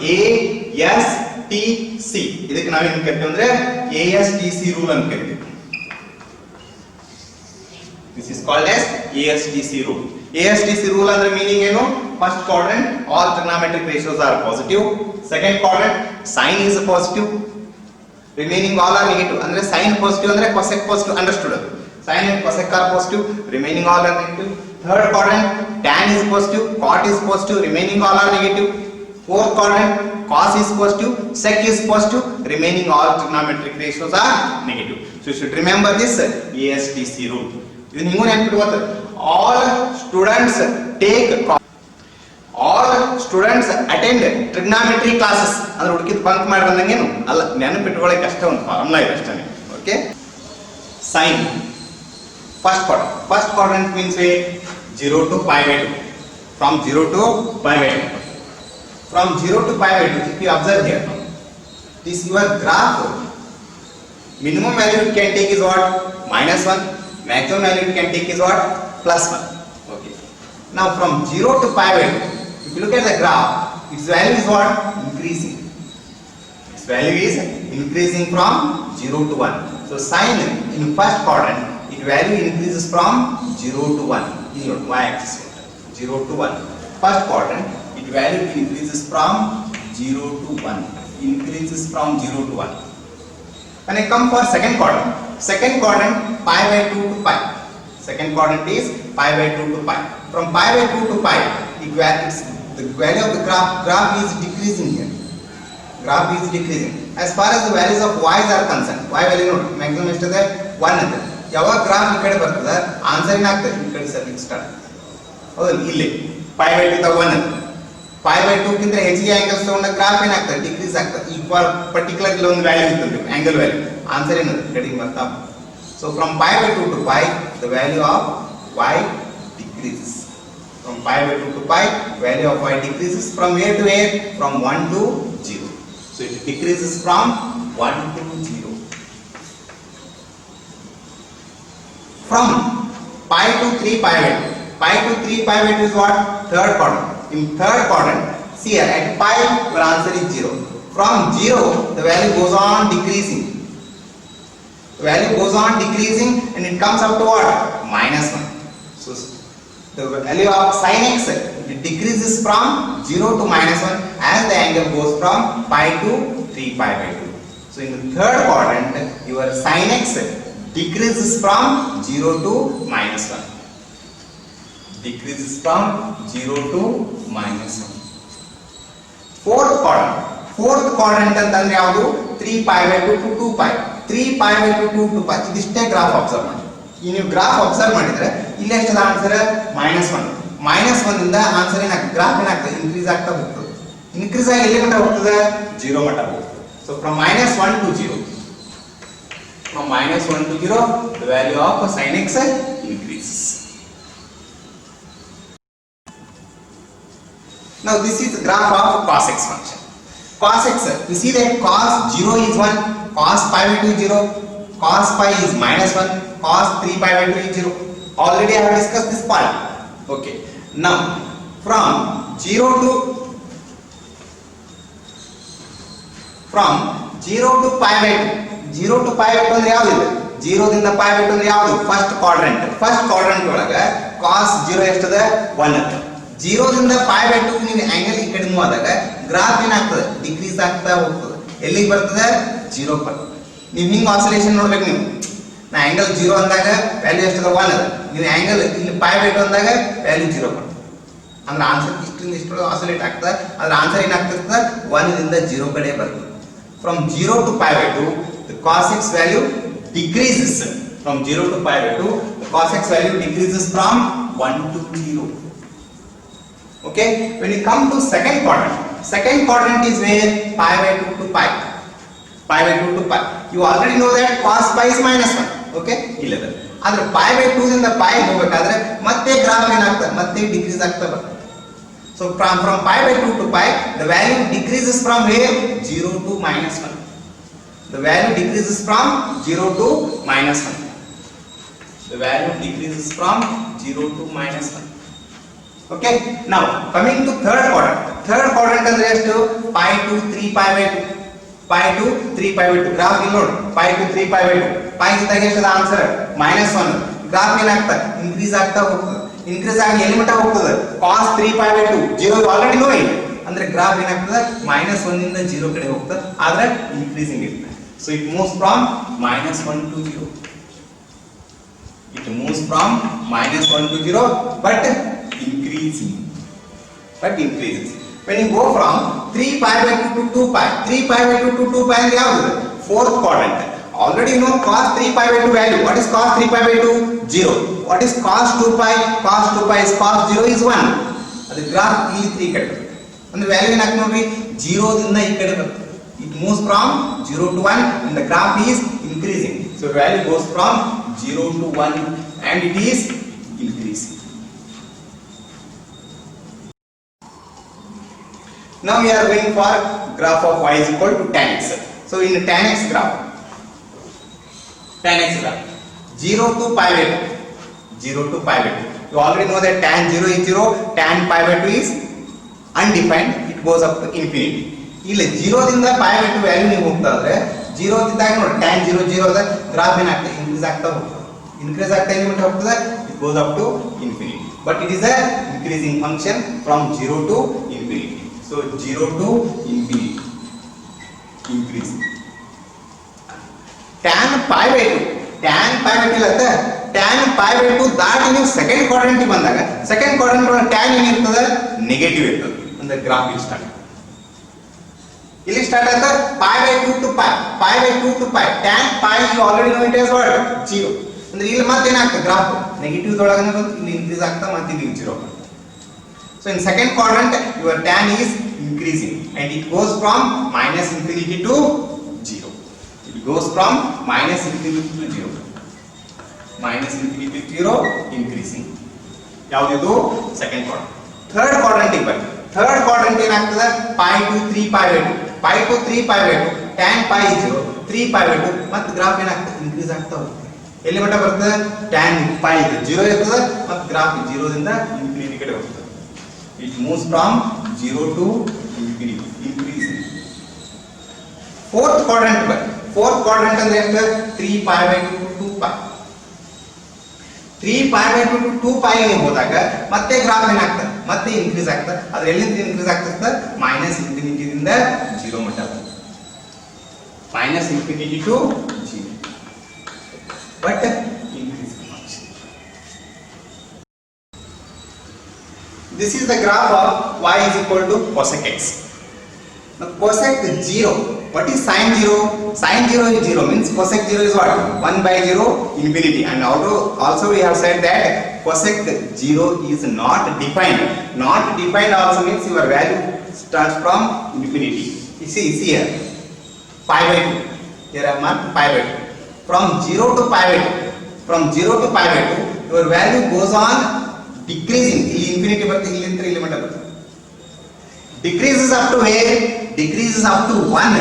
ASTC, ಇದಕ್ಕೆ ನಾವು ಏನು ಕರಿತೀವಿ ಅಂದ್ರೆ ASTC ರೂಲ್ ಅಂತ ಕರಿತೀವಿ. This is called as ASTC rule. ASTC rule ಅಂದ್ರೆ ಮೀನಿಂಗ್ ಏನು, first quadrant all trigonometric ratios are positive, second quadrant sin is positive, remaining all are negative. ಅಂದ್ರೆ sin positive ಅಂದ್ರೆ cosec positive, understood? Sin and cosec are positive, remaining all are negative. Third quadrant tan is positive, cot is positive, remaining all are negative. Fourth quadrant cos is positive, sec is positive, remaining all trigonometric ratios are negative. So you should remember this ASTC rule. ಇದು ನೀವು ನೆನಪಿಟ್ಕೋತ, all students attend trigonometry classes ಅಂದ್ರೆ ಹುಡುಕಿದ್ bunk ಮಾಡಿ ಬಂದಂಗೇನು ಅಲ್ಲ, ನೆನಪಿಟ್ಕೊಳ್ಳೋಕೆ ಕಷ್ಟ, ಒಂದು formula ಇದೆ ಅಷ್ಟೇ. Okay, sin first quadrant means 0 to pi by 2, from 0 to pi by 2. From 0 to pi by 2, if you observe here, this your graph, minimum value it can take is what, -1, maximum value it can take is what, +1. Okay, now from 0 to pi by 2, if you look at the graph, its value is what, increasing. Its value is increasing from 0 to 1. So sin in first quadrant, its value increases from 0 to 1. In your y-axis, 0 to 1. First quadrant, its value increases from 0 to 1. Increases from 0 to 1. When I come for second quadrant pi by 2 to pi. Second quadrant is pi by 2 to pi. From pi by 2 to pi, the value of the graph is decreasing here. Graph is decreasing. As far as the values of y's are concerned, y value ನೋಡಿ maximum ಎಷ್ಟಿದೆ 1 ಅಂತ. ಯಾವಾಗ graph ಈ ಕಡೆ ಬರ್ತದೆ answer ಏನಾಗ್ತದೆ ಈ ಕಡೆ ಸರ್ಲಿಕ್ಕೆ ಸ್ಟಾರ್ಟ್ ಹೌದಲ್ಲ ಇಲ್ಲಿ pi by 2 1 ಅಂತ pi by 2 ಗಿಂತ ಹೆಚ್ಚಿಗೆ ಆಂಗಲ್ಸ್ ತಗೊಂಡ ಗ್ರಾಫ್ ಏನಾಗ್ತದೆ ಡಿಕ್ರೀಸ್ ಆಗ್ತದೆ ಈ ಪರ್ಟಿಕ್ಯುಲರ್ ಇಲ್ಲಿ ಒಂದು ವ್ಯಾಲ್ಯೂ ಇರ್ತದೆ ಆಂಗಲ್ ವ್ಯಾಲ್ಯೂ ಆನ್ಸರ್ ಏನು ಕಡಿಮೆ ಬರ್ತಾ so from pi by 2 to pi the value of y decreases from pi by 2 to pi value of y decreases from where to where from 1 to 0 so it decreases from 1 to 0 from pi to 3 pi by 2 pi to 3 pi by 2 is what third quadrant in third quadrant see here at pi your answer is 0 from 0 the value goes on decreasing the value goes on decreasing and it comes up to what minus 1 so the value of sin x it decreases from 0 to minus 1 as the angle goes from pi to 3 pi by 2 so in the third quadrant your sin x decreases from 0 to minus 1 decreases from 0 to minus 1 fourth quadrant ಅಂತಂದ್ರೆ ಯಾವುದು 3 pi by 2 to 2 pi 3 pi by 2 to 2 pi ಇದಿಷ್ಟೇ graph observe ಮಾಡಿ ಈ ನೀವು graph observe ಮಾಡಿದ್ರೆ ಇಲ್ಲಿ ಎಷ್ಟದ answer -1 ಇಂದ answer ಏನಾಗ್ತದೆ ಗ್ರಾಫ್ ಏನಾಗ್ತದೆ ಇನ್ಕ್ರೀಸ್ ಆಗ್ತಾ ಹೋಗ್ತದೆ ಇನ್ಕ್ರೀಸ್ ಆಗಿ ಎಲ್ಲಿ ಮಟ್ಟ ಹೋಗ್ತದೆ 0 ಮಟ್ಟ ಹೋಗ್ತದೆ so from -1 to 0 from -1 to 0 the value of sin x increases now this is the graph of cos x function cos x you see that cos 0 is 1 cos pi by 2 is 0 cos pi is -1 cos 3 pi by 2 is 0 already I have discussed this part okay now from 0 to pi by 2 0 to pi by 2 ಅಂದ್ರೆ ಯಾವುದು ಇದೆ 0 ದಿಂದ pi by 2 ಅಂದ್ರೆ ಯಾವುದು first quadrant ಒಳಗೆ cos 0 ಎಷ್ಟದ 1 ಅಂತ 0 ದಿಂದ pi by 2 ನೀವು ಆಂಗಲ್ ಈ ಕಡೆ ಮೂವ್ ಆದಾಗ ಗ್ರಾಫ್ ಏನಾಗ್ತದೆ ಡಿಕ್ರೀಸ್ ಆಗ್ತಾ ಹೋಗ್ತದೆ ಎಲ್ಲಿಗೆ ಬರ್ತದೆ 0 ಬರ್ತದೆ ನೀವು ಹಿಂಗ್ ಆಸಿಲೇಷನ್ ನೋಡ್ಬೇಕು ನೀವು ನಾ ಆಂಗಲ್ 0 ಅಂದಾಗ ವ್ಯಾಲ್ಯೂ ಎಷ್ಟದ 1 ಅದ ನೀವು ಆಂಗಲ್ ಇಲ್ಲಿ pi by 2 ಅಂದಾಗ ವ್ಯಾಲ್ಯೂ 0 ಬರ್ತದೆ ಅಂದ್ರೆ ಆನ್ಸರ್ ಇಷ್ಟರಿಂದ ಇಷ್ಟು ಆಸಿಲೇಟ್ ಆಗ್ತದೆ ಅದ್ರ ಆನ್ಸರ್ ಏನಾಗ್ತಿರ್ತದೆ 1 ದಿಂದ 0 ಕಡೆ ಬರ್ತದೆ from 0 to pi by 2 the cos x value decreases from 0 to pi by 2 the cos x value decreases from 1 to 0 okay when you come to second quadrant is where pi by 2 to pi by 2 to pi you already know that cos pi is -1 okay ಇಲ್ಲದ ಅಂದ್ರೆ pi by 2 ದಿಂದ pi ಹೋಗಬೇಕಾದ್ರೆ ಮತ್ತೆ graph ಏನಾಗ್ತದೆ ಮತ್ತೆ decrease ಆಗ್ತಾ ಬರ್ತದೆ so from pi by 2 to pi the value decreases from where 0 to -1 the value decreases from 0 to -1 the value decreases from 0 to -1 okay now coming to third quadrant ಅಂದ್ರೆ ಎಷ್ಟು pi to 3 pi by 2 pi to 3 pi by 2 graph ಇಲ್ಲಿ ನೋಡಿ pi to 3 pi by 2 pi ಇದ್ದಾಗ ಎಷ್ಟದ answer -1 graph ಏನಾಗ್ತದೆ increase ಆಗ್ತಾ ಹೋಗ್ತದೆ increase ಆಗಿ ಎಲ್ಲಿ ಮಟ್ಟ ಹೋಗ್ತದೆ cos 3 pi by 2 0 already no ಇದೆ ಅಂದ್ರೆ ಗ್ರಾಫ್ ಏನಾಗ್ತದೆ -1 ಇಂದ 0 ಕಡೆ ಹೋಗ್ತದೆ ಆದ್ರೆ ಇನ್ಕ್ರೀಸಿಂಗ್ ಇರುತ್ತೆ so it moves from -1 to 0 it moves from -1 to 0 but increases when you go from 3 pi by 2 to 2 pi 3 pi by 2 to 2 pi ಅಂದ್ರೆ ಯಾವುದು fourth quadrant already you know cos 3 pi by 2 value what is cos 3 pi by 2 0 what is cos 2 pi is cos 0 is 1 ಅದು graph ಇಲ್ಲಿ 3 ಕಡೆ ಅಂದ್ರೆ value ಏನಾಗ್ತದೆ ನೋಡಿ 0 ದಿಂದ ಈ ಕಡೆ ಬರುತ್ತೆ it moves from 0 to 1 and the graph is increasing so value goes from 0 to 1 and it is increasing now we are going for graph of y is equal to tan x so in the tan x graph 0 to pi by 2 you already know that tan 0 is 0 tan pi by 2 is undefined it goes up to infinity ಇಲ್ಲಿ 0 ದಿಂದ pi by 2 value ನೀವು ಹೋಗ್ತಾ ಇದ್ರೆ 0 ದಿಂದ ನೋಡಿ tan 0 the graph ಏನಾಗ್ತದೆ increase ಆಗ್ತಾ ಹೋಗ್ತದೆ ಎಲ್ಲಿ ಮಟ್ಟ ಹೋಗ್ತದೆ it goes up to infinity but it is a increasing function from 0 to infinity so 0 to infinity increasing tan pi by 2 ಇಲ್ಲತ್ತೆ tan pi by 2 ದಾಟಿ ನೀವು ಸೆಕೆಂಡ್ ಕ್ವಾಡ್ರೆಂಟ್ ಬಂದಾಗ ಸೆಕೆಂಡ್ ಕ್ವಾಡ್ರೆಂಟ್ ಒಳಗೆ tan ಏನಿರ್ತದೆ ನೆಗೆಟಿವ್ ಇರ್ತದೆ ಅಂದ್ರೆ ಗ್ರಾಫ್ ಇಲ್ಲಿ start ಆಗುತ್ತೆ pi by 2 to pi pi by 2 to pi tan pi you already know it as what 0 ಅಂದ್ರೆ ಇಲ್ಲಿ ಮತ್ತೆ ಏನಾಗ್ತದೆ ಗ್ರಾಫ್ ನೆಗೆಟಿವ್ ದೊಳಗನೆ ಬಂದು ಇಲ್ಲಿ ಇನ್ಕ್ರೀಸ್ ಆಗ್ತಾ ಮತ್ತೆ ಇಲ್ಲಿ 0. So in second quadrant your tan is increasing and it goes from minus infinity to 0. It goes from minus infinity to 0. Minus infinity to 0 increasing. ಯಾವುದು second quadrant. Third quadrant ಗೆ ಬನ್ನಿ. Third quadrant ಏನಾಗ್ತದೆ pi to 3 pi by 2. Pi to 3 pi by 2 tan pi is 0 3 pi by 2 ಮತ್ತೆ graph ಏನಾಗ್ತದೆ increase ಆಗ್ತಾ ಹೋಗುತ್ತೆ. ಎಲ್ಲಿ ಮಟ್ಟ ಬರ್ತದೆ tan pi 0 ಇರ್ತದೆ ಮತ್ತೆ ಗ್ರಾಫ್ 0 ದಿಂದ ಇನ್ಫಿನಿಟಿ ಕಡೆ ಹೋಗ್ತದೆ. It moves from 0 to infinity, increasing. Fourth quadrant ಅಂದ್ರೆ ಎಷ್ಟು 3 pi by 2 to 2 pi. 3 pi by 2 to 2 pi ಗೆ ಹೋದಾಗ ಮತ್ತೆ ಗ್ರಾಫ್ ಏನಾಗ್ತದೆ ಮತ್ತೆ ಇನ್ಕ್ರೀಸ್ ಆಗ್ತದೆ. ಅದ್ರ ಎಲ್ಲಿಂದ ಇನ್ಕ್ರೀಸ್ ಆಗ್ತದೆ ಮೈನಸ್ ಇನ್ಫಿನಿಟಿ ದಿಂದ 0 ಮಟ್ಟ minus infinity to 0 but this is the graph of y is equal to cosec x. Now cosec 0, what is sin 0? Sin 0 is 0 means cosec 0 is what? 1 by 0 infinity, and also we have said that cosec 0 is not defined. Not defined also means your value starts from infinity. You see here pi by 2, here I have marked pi by 2. From 0 to pi by 2, from 0 to pi by 2 your value goes on decreasing. ಇಲ್ಲಿ infinity ಬರುತ್ತೆ ಇಲ್ಲಿಂದ ಇಲ್ಲಿ ಮಟ್ಟ ಬರುತ್ತೆ. decreases up to where? decreases up to 1.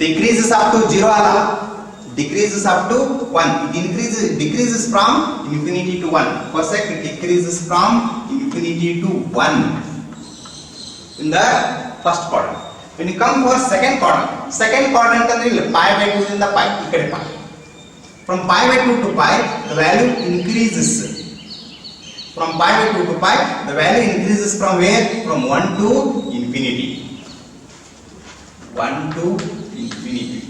decreases up to 0 ಅಲ್ಲ, decreases up to 1. it decreases from infinity to 1. cosec decreases from infinity to 1 in the first quadrant. when you come for second quadrant ಅಂದ್ರೆ ಇಲ್ಲಿ pi by 2 ದಿಂದ pi ಈ ಕಡೆ pi. from pi by 2 to pi the value increases. From pi by 2 to pi, the value increases from where? From 1 to infinity. 1 to infinity.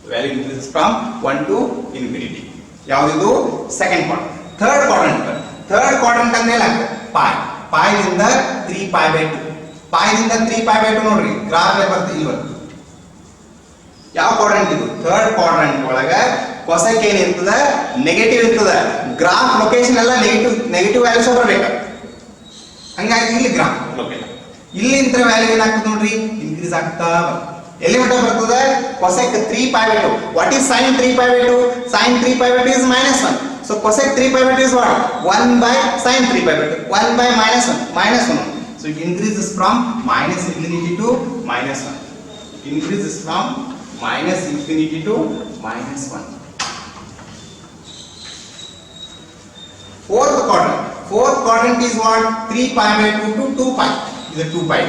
The value increases from 1 to infinity. ಯಾವುದು second quadrant. Third quadrant ಅಂದ್ರೆ pi. pi ದಿಂದ 3 pi by 2. pi ದಿಂದ 3 pi by 2 ನೋಡ್ರಿ graph ಬರುತ್ತೆ ಇಲ್ಲಿ ಬರುತ್ತೆ. ಯಾವ quadrant ಇದು? ಥರ್ಡ್ ಕ್ವಾಡ್ರೆಂಟ್ ಒಳಗೆ cosec ಏನಿರ್ತದೆ ನೆಗೆಟಿವ್ ಇರ್ತದೆ. ಗ್ರಾಫ್ ಲೊಕೇಶನ್ ಎಲ್ಲ ನೆಗೆಟಿವ್ ವ್ಯಾಲ್ಯೂಸ್ ಬರಬೇಕು. ಹಂಗಾಗಿ ಇಲ್ಲಿ ಗ್ರಾಫ್ ಲೊಕೇಶನ್ ಇಲ್ಲಿಂದ ವ್ಯಾಲ್ಯೂ ಏನಾಗ್ತದೆ ನೋಡ್ರಿ ಇನ್ಕ್ರೀಸ್ ಆಗ್ತಾ ಎಲ್ಲಿ ಮಟ್ಟ ಬರ್ತದೆ cosec 3 pi by 2. what is sin 3 pi by 2? sin 3 pi by 2 is -1. so cosec 3 pi by 2 is what? 1 by sin 3 pi by 2. 1 by -1. so it increases from minus infinity to -1. it increases from minus infinity to -1. Fourth quadrant is what? 3 pi by 2 to 2 pi. Is a 2 pi.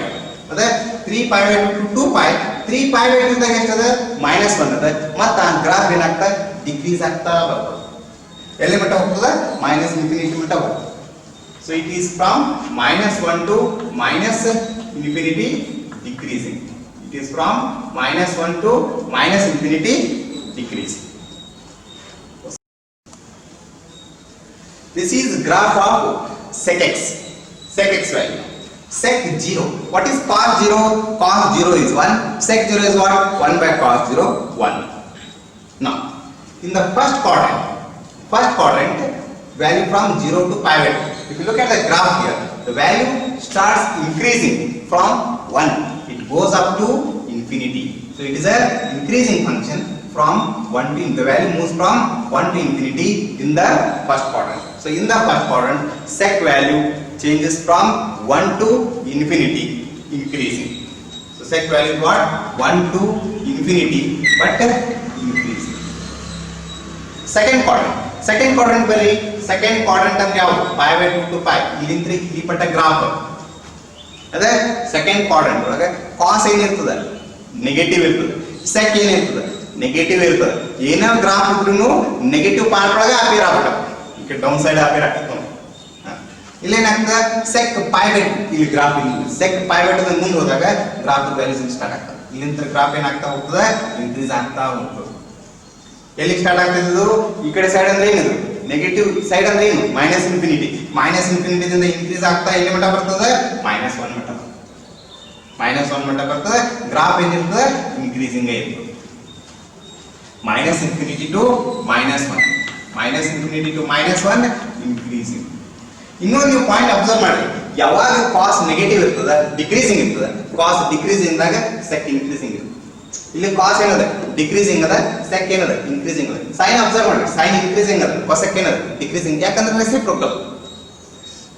ಅದೇ 3 pi by 2 to 2 pi. 3 pi by 2 ದಾಗ ಎಷ್ಟದ -1 ಅದ. ಮತ್ತೆ ಆ graph ಏನಾಗ್ತಾ decrease ಆಗ್ತಾ ಬರ್ತದೆ. ಎಲ್ಲಿ ಮಟ್ಟ ಹೋಗ್ತದ minus infinity ಮಟ್ಟ ಹೋಗ್ತದೆ. So it is from -1 to -infinity decreasing. It is from -1 to -infinity decreasing. This is graph of sec x value. Sec 0. What is cos 0? Cos 0 is 1. Sec 0 is what? 1 by cos 0, 1. Now, in the first quadrant, value from 0 to pi by 2. If you look at the graph here, the value starts increasing from 1. It goes up to infinity. So it is a increasing function from 1 to the value moves from 1 to infinity in the first quadrant. So in the first quadrant, sec value changes from 1 to infinity, increasing. So sec value is what? 1 to infinity, but increasing. Second quadrant ಬರೀ second quadrant ಅಂದ್ರೆ ಯಾವುದು? pi by 2 to pi. ಇಲ್ಲಿಂದ ಇಲ್ಲಿ ಪಟ್ಟ graph ಅದೇ second quadrant ಒಳಗೆ cos ಏನಿರ್ತದೆ negative ಇರ್ತದೆ, sec ಏನಿರ್ತದೆ ನೆಗೆಟಿವ್ ಇರ್ತದೆ. ಏನೋ ಗ್ರಾಫ್ ಇದ್ರೂ ನೆಗೆಟಿವ್ ಪಾರ್ಟ್ ಒಳಗೆ ಅಪಿಯರ್ ಆಗ್ತದೆ, ಈ ಡೌನ್ ಸೈಡ್ ಅಪಿಯರ್ ಆಗ್ತದೆ. ಇಲ್ಲೇನಾಗ್ತದೆ sec pi by 2 ಇಲ್ಲಿ ಗ್ರಾಫ್ sec pi by 2 ಮುಂದೆ ಹೋದಾಗ ಗ್ರಾಫ್ ವ್ಯಾಲ್ಯೂಸ್ ಸ್ಟಾರ್ಟ್ ಆಗ್ತದೆ. ಇಲ್ಲಿಂದ ಗ್ರಾಫ್ ಏನಾಗ್ತಾ ಹೋಗ್ತದೆ ಇನ್ಕ್ರೀಸ್ ಆಗ್ತಾ ಹೋಗ್ತದೆ. ಎಲ್ಲಿ ಸ್ಟಾರ್ಟ್ ಆಗ್ತಿದ್ದು ಈ ಕಡೆ ಸೈಡ್ ಅಂದ್ರೆ ಏನು ನೆಗೆಟಿವ್ ಸೈಡ್ ಅಂದ್ರೆ ಏನು ಮೈನಸ್ ಇನ್ಫಿನಿಟಿ ದಿಂದ ಇನ್ಕ್ರೀಸ್ ಆಗ್ತಾ ಎಲ್ಲಿ ಮಟ್ಟ ಬರ್ತದೆ -1 ಮಟ್ಟ -1 ಮಟ್ಟ ಬರ್ತದೆ ಗ್ರಾಫ್ ಏನಿರ್ತದೆ ಇನ್ಕ್ರೀಸಿಂಗ್ ಇರ್ತದೆ -∞ to -1 ಇನ್ಕ್ರೀಸಿಂಗ್ ಇನ್ನೊಂದು ನೀವು ಪಾಯಿಂಟ್ ಅಬ್ಸರ್ವ್ ಮಾಡಿ ಯಾವಾಗ ಕಾಸ್ ನೆಗೆಟಿವ್ ಇರ್ತದ ಡಿಕ್ರೀಸಿಂಗ್ ಇರ್ತದ ಕಾಸ್ ಡಿಕ್ರೀಸಿಂಗ್ ದಾಗ ಸೆಕ್ ಇನ್ಕ್ರೀಸಿಂಗ್ ಇರ್ತದೆ ಇಲ್ಲಿ ಕಾಸ್ ಏನದ ಡಿಕ್ರೀಸಿಂಗ್ ಅದ ಸೆಕ್ ಏನದ ಇನ್ಕ್ರೀಸಿಂಗ್ ಅದ ಸೈನ್ ಅಬ್ಸರ್ವ್ ಮಾಡಿ ಸೈನ್ ಇನ್ಕ್ರೀಸಿಂಗ್ ಅದ ಕೊಸೆಕ್ ಏನದ ಡಿಕ್ರೀಸಿಂಗ್ ಯಾಕಂದ್ರೆ ರೆಸಿಪ್ರೋಕಲ್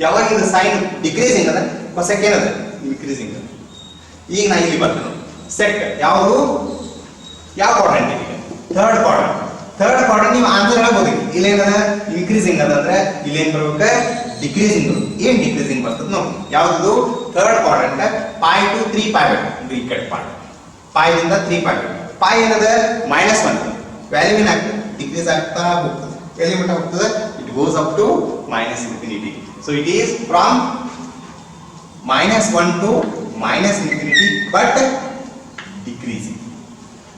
ಯಾವಾಗ ಇದು ಸೈನ್ ಡಿಕ್ರೀಸಿಂಗ್ ಅದ ಕೊಸೆಕ್ ಏನದ ಇನ್ಕ್ರೀಸಿಂಗ್ ಅದ ಈಗ ನಾ ಇಲ್ಲಿ ಬರ್ತೇನೆ ಸೆಕ್ ಯಾವುದು ಯಾವ ಕ್ವಾಡ್ರೆಂಟ್ ಇದೆ ಥರ್ಡ್ ಕ್ವಾಡ್ರೆಂಟ್ ನೀವು ಆನ್ಸರ್ ಹೇಳಬಹುದು ಇಲ್ಲಿ ಏನದ ಇನ್ಕ್ರೀಸಿಂಗ್ ಅದ ಅಂದ್ರೆ ಇಲ್ಲಿ ಏನ್ ಬರ್ಬೇಕು ಡಿಕ್ರೀಸಿಂಗ್ ಏನ್ ಡಿಕ್ರೀಸಿಂಗ್ ಬರ್ತದೆ ನೋಡಿ ಯಾವುದು ಥರ್ಡ್ ಕ್ವಾಡ್ರೆಂಟ್ π to 3π ಇದು ಈ ಕಡೆ ಪಾರ್ಟ್ π ದಿಂದ 3π π ಏನದ -1 ವ್ಯಾಲ್ಯೂ ಏನಾಗ್ತದೆ ಡಿಕ್ರೀಸ್ ಆಗ್ತಾ ಹೋಗ್ತದೆ ಎಲ್ಲಿ ಮಟ್ಟ ಹೋಗ್ತದೆ it goes up to -∞ so it is from -1 to -∞ but decreasing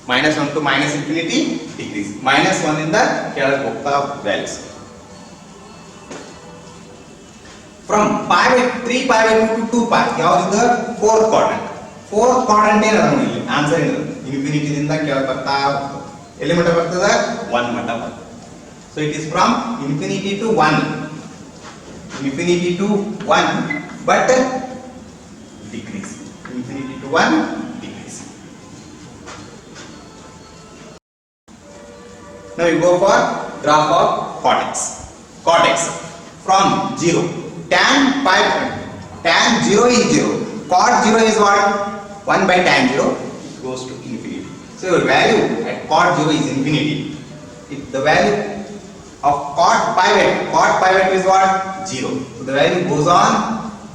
-1 to -∞ decrease -1 ಇಂದ ಕೆಳಗೆ ಹೋಗ್ತಾ ವ್ಯಾಲ್ಯೂಸ್ ಫ್ರಮ್ 3π to 2π ಯಾವುದು ಫೋರ್ತ್ ಕ್ವಾಡ್ರೆಂಟ್ ಏನದ ನೋಡಿ ಇಲ್ಲಿ ಆನ್ಸರ್ ಏನದು ಇನ್ಫಿನಿಟಿ ದಿಂದ ಕೆಳಗೆ ಬರ್ತಾ ಹೋಗ್ತದೆ ಎಲ್ಲಿ ಮಟ್ಟ ಬರ್ತದೆ 1 ಮಟ್ಟ ಬರ್ತದೆ so it is from infinity to 1 but decrease infinity to 1 decrease now you go for graph of cortex from 0 tan 0 is 0 cot 0 is what 1 by tan 0 it goes to infinity so your value at cot 0 is infinity if the value of cot pivot is what 0 so the value goes on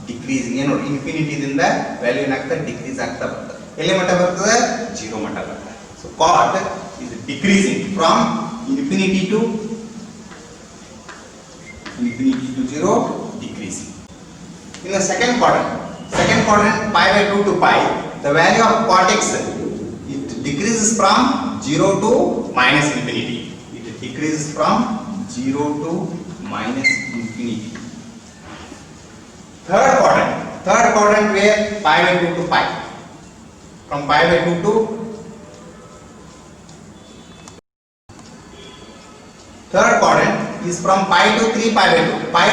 decreasing you know infinity ದಿಂದ value ಏನಾಗ್ತಾ decrease ಆಗ್ತಾ ಬರ್ತದೆ ಎಲ್ಲಿ ಮಟ್ಟ ಬರ್ತದೆ 0 ಮಟ್ಟ ಬರ್ತದೆ so cot is decreasing from infinity to 0 decreasing in the second quadrant π by 2 to pi the value of cot x it decreases from 0 to -∞ it decreases from 0 to -∞ third quadrant where π by 2 to pi from π by 2 to third quadrant is from pi to 3π by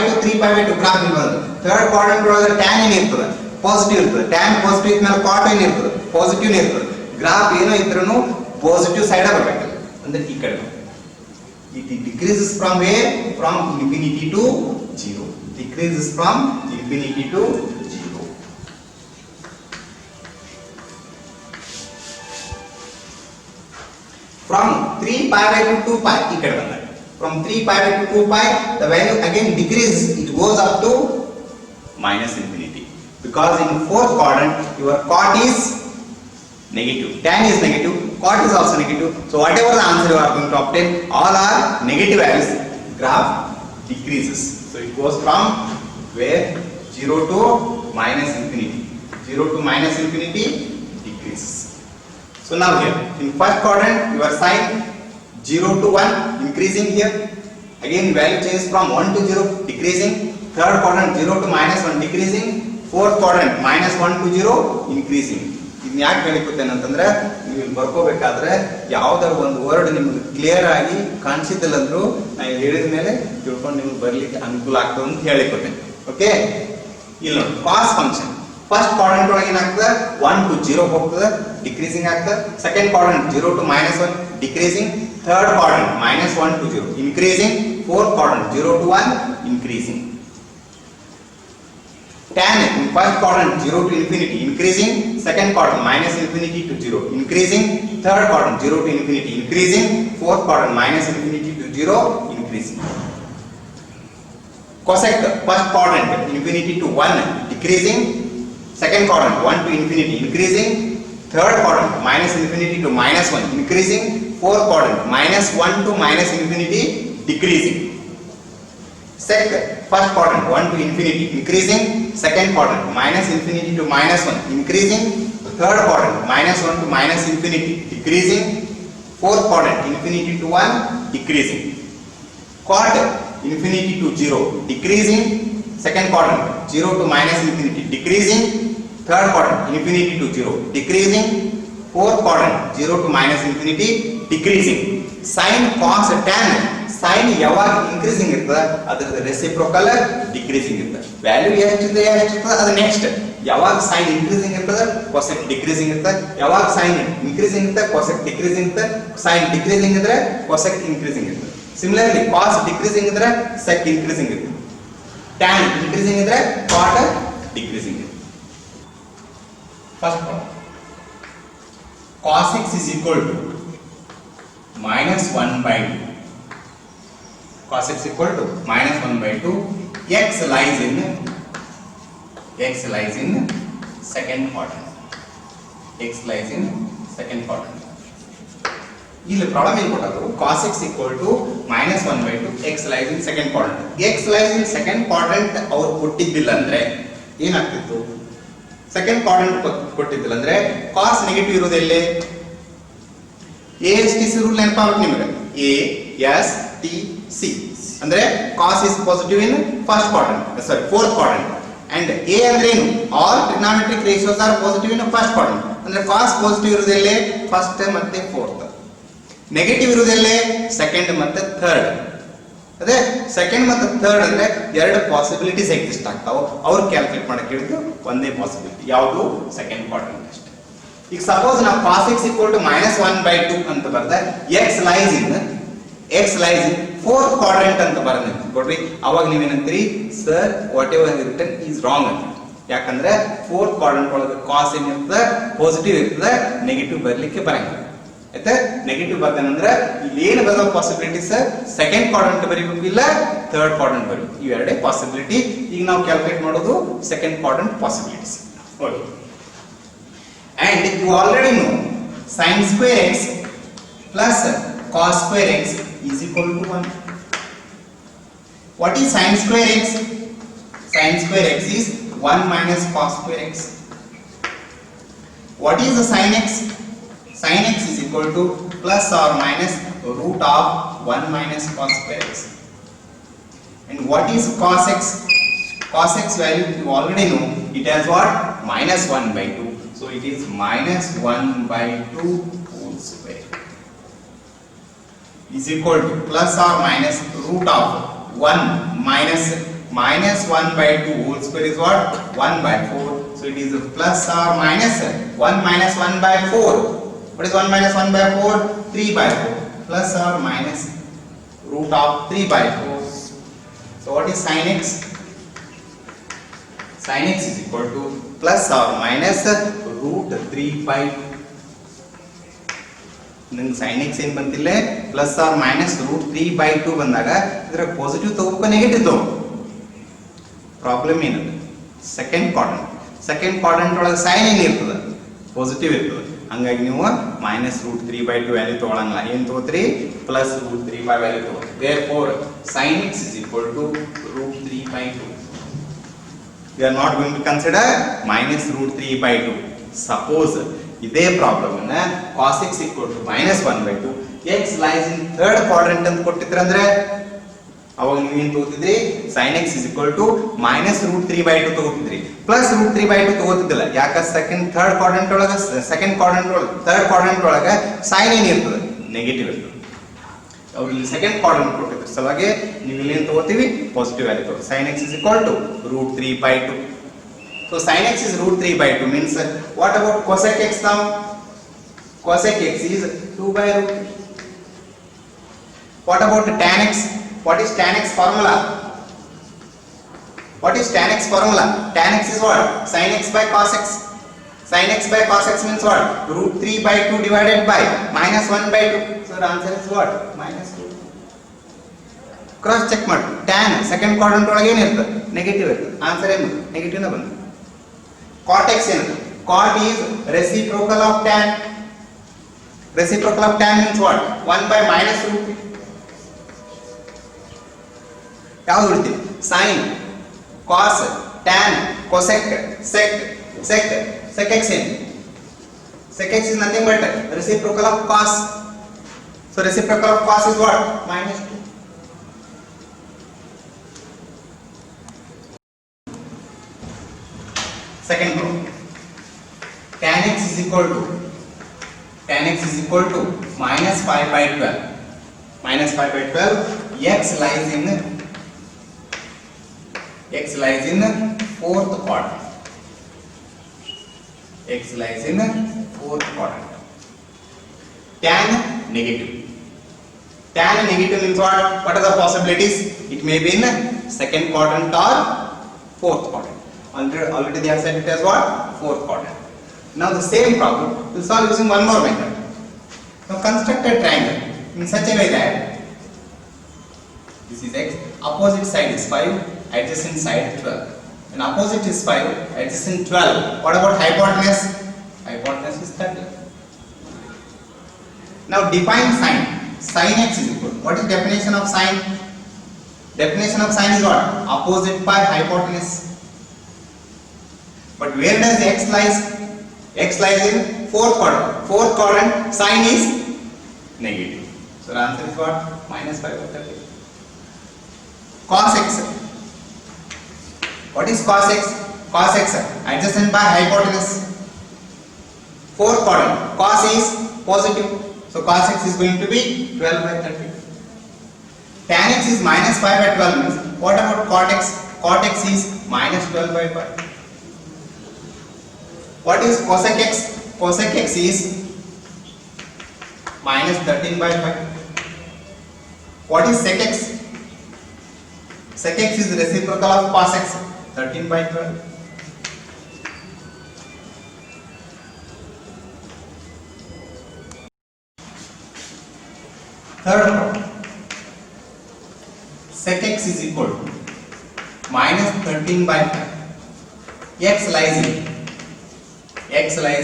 2 graph ಇಲ್ಲಿ ಬಂತು third quadrant ಒಳಗೆ tan ಏನ್ ಇರ್ತದೆ positive ಇರ್ತದೆ tan positive ಇದ್ಮೇಲೆ cot ಏನ್ ಇರ್ತದೆ positive ಇರ್ತದೆ ಗ್ರಾಫ್ ಏನೋ ಇದ್ರೂ ಪಾಸಿಟಿವ್ ಸೈಡ್ ಬರಬೇಕು ಅಂದ್ರೆ ಈ ಕಡೆ it decreases from where from infinity to 0 decreases from infinity to 0 from 3π by 2 pi ಈ ಕಡೆ ಬಂದಾಗ from 3π by 2π the value again decreases it goes up to -∞ because in fourth quadrant your cot is negative tan is negative cot is also negative so whatever the answer you are going to obtain all are negative values graph decreases so it goes from where 0 to -∞ 0 to -∞ decreases so now here in first quadrant your sign 0 to 1 increasing here again value changes from 1 to 0 decreasing third quadrant 0 to -1 decreasing fourth quadrant -1 to 0 increasing ಇದನ್ನ ಯಾಕೆ ಹೇಳಿಕೊತ್ತೇನೆ ಅಂತಂದ್ರೆ ನೀವು ಇಲ್ಲಿ ಬರ್ಕೋಬೇಕಾದ್ರೆ ಯಾವ್ದಾದ್ರು ಒಂದು word ನಿಮ್ಗೆ clear ಆಗಿ ಕಾಣಿಸಿದ್ದಿಲ್ಲ ಅಂದ್ರೂ ನಾನು ಹೇಳಿದ ಮೇಲೆ ತಿಳ್ಕೊಂಡು ನಿಮ್ಗೆ ಬರ್ಲಿಕ್ಕೆ ಅನುಕೂಲ ಆಗ್ತದೆ ಅಂತ ಹೇಳಿಕೊತ್ತೇನೆ ಓಕೆ ಇಲ್ಲಿ ನೋಡಿ ಕಾಸ್ ಫಂಕ್ಷನ್ ಫಸ್ಟ್ ಕ್ವಾಡ್ರೆಂಟ್ ಒಳಗೆ ಏನಾಗ್ತದೆ 1 to 0 ಹೋಗ್ತದೆ ಡಿಕ್ರೀಸಿಂಗ್ ಆಗ್ತದೆ second quadrant 0 to -1 decreasing third quadrant -1 to 0 increasing fourth quadrant 0 to 1 increasing tan in first quadrant 0 to infinity increasing second quadrant -∞ to 0 increasing third quadrant 0 to infinity increasing fourth quadrant -∞ to 0 increasing cosec first quadrant infinity to 1 decreasing second quadrant 1 to infinity increasing third quadrant -∞ to -1 increasing fourth quadrant -1 to -∞ decreasing sec first quadrant 1 to infinity increasing second quadrant -∞ to -1 increasing third quadrant -1 to -∞ decreasing fourth quadrant infinity to 1 decreasing, quad infinity to 0 decreasing, second quadrant 0 to minus infinity decreasing, third quadrant infinity to 0 decreasing, fourth quadrant 0 to minus infinity decreasing. Sin cos tan sin ಯಾವಾಗ increasing ಇರ್ತದೆ ಅದರ reciprocal decreasing ಇರ್ತದೆ. Value ಎಷ್ಟಿದೆ ಅದು next. ಯಾವಾಗ sin increasing ಇರ್ತದೆ cosec decreasing ಇರ್ತದೆ, ಯಾವಾಗ sin increasing ಇರ್ತದೆ cosec decreasing ಇರ್ತದೆ, sin decreasing ಇದ್ರೆ cosec increasing ಇರ್ತದೆ. Similarly cos decreasing ಇದ್ರೆ sec increasing ಇರ್ತದೆ, tan increasing ಇದ್ರೆ cot decreasing ಇರ್ತದೆ. First problem, cos x is equal to minus 1 by 2. Cos x equal to minus 1 by 2. X lies in second quadrant. X lies in second quadrant. ಇಲ್ಲಿ problem ಏನು ಕೊಟ್ಟರು, cos x equal to minus 1 by 2. X lies in second quadrant. X lies in second quadrant ಅವ್ರು ಕೊಟ್ಟಿದ್ದಿಲ್ಲ ಅಂದ್ರೆ ಏನಾಗ್ತಿತ್ತು, second quadrant ಕೊಟ್ಟಿದ್ದಿಲ್ಲ ಅಂದ್ರೆ cos negative ಇರೋದೆಲ್ಲೇ, ASTC rule ನೆನಪಾಗುತ್ತೆ ನಿಮಗೆ, ASTC ಅಂದ್ರೆ cos is positive in first quadrant, sorry fourth quadrant, and A ಅಂದ್ರೆ ಏನು, all trigonometric ratios are positive in first quadrant. ಅಂದ್ರೆ cos ಪಾಸಿಟಿವ್ ಇರೋದೆಲ್ಲೇ ಫಸ್ಟ್ ಮತ್ತೆ ಫೋರ್ತ್, ನೆಗೆಟಿವ್ ಇರೋದೆಲ್ಲೇ ಸೆಕೆಂಡ್ ಮತ್ತೆ third. ಅದೇ second ಮತ್ತೆ ಥರ್ಡ್ ಅಂದ್ರೆ ಎರಡು ಪಾಸಿಬಿಲಿಟೀಸ್ ಎಕ್ಸಿಸ್ಟ್ ಆಗ್ತಾವ, ಅವ್ರು ಕ್ಯಾಲ್ಕುಲೇಟ್ ಮಾಡಕ್ಕೆ ಹೇಳಿದ್ದು ಒಂದೇ ಪಾಸಿಬಿಲಿಟಿ, ಯಾವುದು ಸೆಕೆಂಡ್ ಕ್ವಾಡ್ರೆಂಟ್ ಅಷ್ಟೇ. ಈಗ ಸಪೋಸ್ ನಾವು cos x equal to minus 1 by 2 ಅಂತ ಬರ್ದೆ, x lies in fourth quadrant ಅಂತ ಬರೆದ ಕೊಡ್ರಿ, ಅವಾಗ ನೀವೇನಂತೀರಿ sir whatever written is wrong ಅಂತ. ಯಾಕಂದ್ರೆ ಫೋರ್ತ್ ಕ್ವಾಡ್ರೆಂಟ್ ಒಳಗೆ cos ಏನಿರ್ತದೆ ಪಾಸಿಟಿವ್ ಇರ್ತದೆ, ನೆಗೆಟಿವ್ ಬರ್ಲಿಕ್ಕೆ ಬರಂಗಿಲ್ಲ. ಆಯ್ತಾ, ನೆಗೆಟಿವ್ ಬರ್ತಾನಂದ್ರೆ ಇಲ್ಲಿ ಏನು ಬರೋ ಪಾಸಿಬಿಲಿಟೀಸ್, ಸೆಕೆಂಡ್ ಕ್ವಾಡ್ರೆಂಟ್ ಬರೀಬೇಕು ಇಲ್ಲ ಥರ್ಡ್ ಕ್ವಾಡ್ರೆಂಟ್ ಬರೀಬೇಕು, ಇವೆರಡೇ ಪಾಸಿಬಿಲಿಟಿ. ಈಗ ನಾವು ಕ್ಯಾಲ್ಕುಲೇಟ್ ಮಾಡೋದು second quadrant possibilities. Okay, and you already know sin square x plus cos square x is equal to 1. What is sin square x? Sin square x is 1 minus cos square x. What is the sin x? Sin x is equal to plus or minus root of 1 minus cos square x. And what is cos x? Cos x value you already know, it has what? Minus 1 by 2. So it is minus 1 by 2 whole square is equal to plus or minus root of 1 minus 1 by 2 whole square is what? 1 by 4. So it is plus or minus 1 minus 1 by 4. What is 1 minus 1 by 4? 3 by 4. Plus or minus root of 3 by 4. So what is sin x? Sin x is equal to plus or minus root 3 by 2. ನಿಮಗೆ sin x ಏನು ಬಂತಿಲ್ಲ, plus or minus root 3 by 2 ಬಂದಾಗ ಇದರ positive ತಗೋಬೇಕು negative ತಗೋಬೇಕು. Problem ಏನದು, second quadrant ಒಳಗೆ sine ಏನಿರ್ತದೆ ಪಾಸಿಟಿವ್ ಇರ್ತದೆ, ಹಂಗಾಗಿ ನೀವು ಮೈನಸ್ ರೂಟ್ 3 by 2 ವ್ಯಾಲ್ಯೂ ತಗೊಳಂಗಿಲ್ಲ, ಏನು ತಗೋತೀರಿ ಪ್ಲಸ್ ರೂಟ್ 3 by ವ್ಯಾಲ್ಯೂ ತಗೋತೀರಿ. therefore sin x is equal to root 3 by 2. We are not going to consider minus root 3 by 2. Suppose ಇದೇ ಪ್ರಾಬ್ಲಮ್ ಅನ್ನ cos x equal to minus 1 by 2, x lies in third quadrant ಅಂತ ಕೊಟ್ಟಿದ್ರಂದ್ರೆ ಅವಾಗ ನೀವು ಏನು ತಗೋತಿದ್ರಿ, sin x is equal to minus root 3 by 2 ತಗೋತಿದ್ರಿ, plus root 3 by 2 ತಗೋತಿದ್ದಿಲ್ಲ. ಯಾಕ third quadrant ಒಳಗೆ sin ಏನಿರ್ತದೆ ನೆಗೆಟಿವ್ ಇರ್ತದೆ, ಅವ್ರು ಇಲ್ಲಿ ಸೆಕೆಂಡ್ ಕ್ವಾಡ್ರೆಂಟ್ ಕೊಟ್ಟಿದ್ರು ಸಲುವಾಗಿ ನೀವು ಇಲ್ಲಿ ಏನು ತಗೋತೀವಿ ಪಾಸಿಟಿವ್ ವ್ಯಾಲ್ಯೂ ತಗೋತೀವಿ. sin x is equal to root 3 by 2. So sin x is root 3 by 2 means what about cosec x now? Cosec x is 2 by root 3. What about tan x? What is tan x formula? What is tan x formula? Tan x is what? Sin x by cos x. Sin x by cos x means what? Root 3 by 2 divided by minus 1 by 2. So the answer is what? Minus 2. Cross check ಮಾಡಿ. Tan second quadrant ಒಳಗೆ ಏನಿರ್ತದೆ negative ಇರ್ತದೆ, answer ಏನು negative ನ ಬಂತು. Cot x ಏನು, cot is reciprocal of tan. Reciprocal of tan means what? 1 by minus root 3. ಯಾವುದು ಬಿಡ್ತೀವಿ, sin, cos, tan, cosec, sec x ಏನು, sec x is nothing but reciprocal of cos. So reciprocal of cos is what? Minus 2. Second problem. Tan x is equal to minus 5 by 12. Minus 5 by 12. X lies in fourth quadrant. X lies in fourth quadrant. Tan negative. Tan negative means what? What are the possibilities? It may be in second quadrant or fourth quadrant. Already they have said it as what? Fourth quadrant. Now the same problem we'll solve using one more method. Now construct a triangle in such a way that this is x, opposite side is 5, adjacent side 12. And opposite is 5, adjacent 12. What about hypotenuse? Hypotenuse is 30. Now define sine. Sin x is equal. What is definition of sine? Definition of sine is what? Opposite by hypotenuse. But where does x lies? X lies in fourth quadrant. Fourth quadrant, sine is negative. So the answer is what? Minus 5 by 30. Cos x. What is cos x? Cos x adjacent by hypotenuse. Fourth quadrant. Cos is positive. So cos x is going to be 12 by 30. Tan x is minus 5 by 12 means what about cot x? Cot x is minus 12 by 5. What is cosec x? Cosec x is minus 13 by 5. What is sec x? Sec x is reciprocal of cos x, 13 by 12. Third problem. Sec x is equal to minus 13 by 5. X lies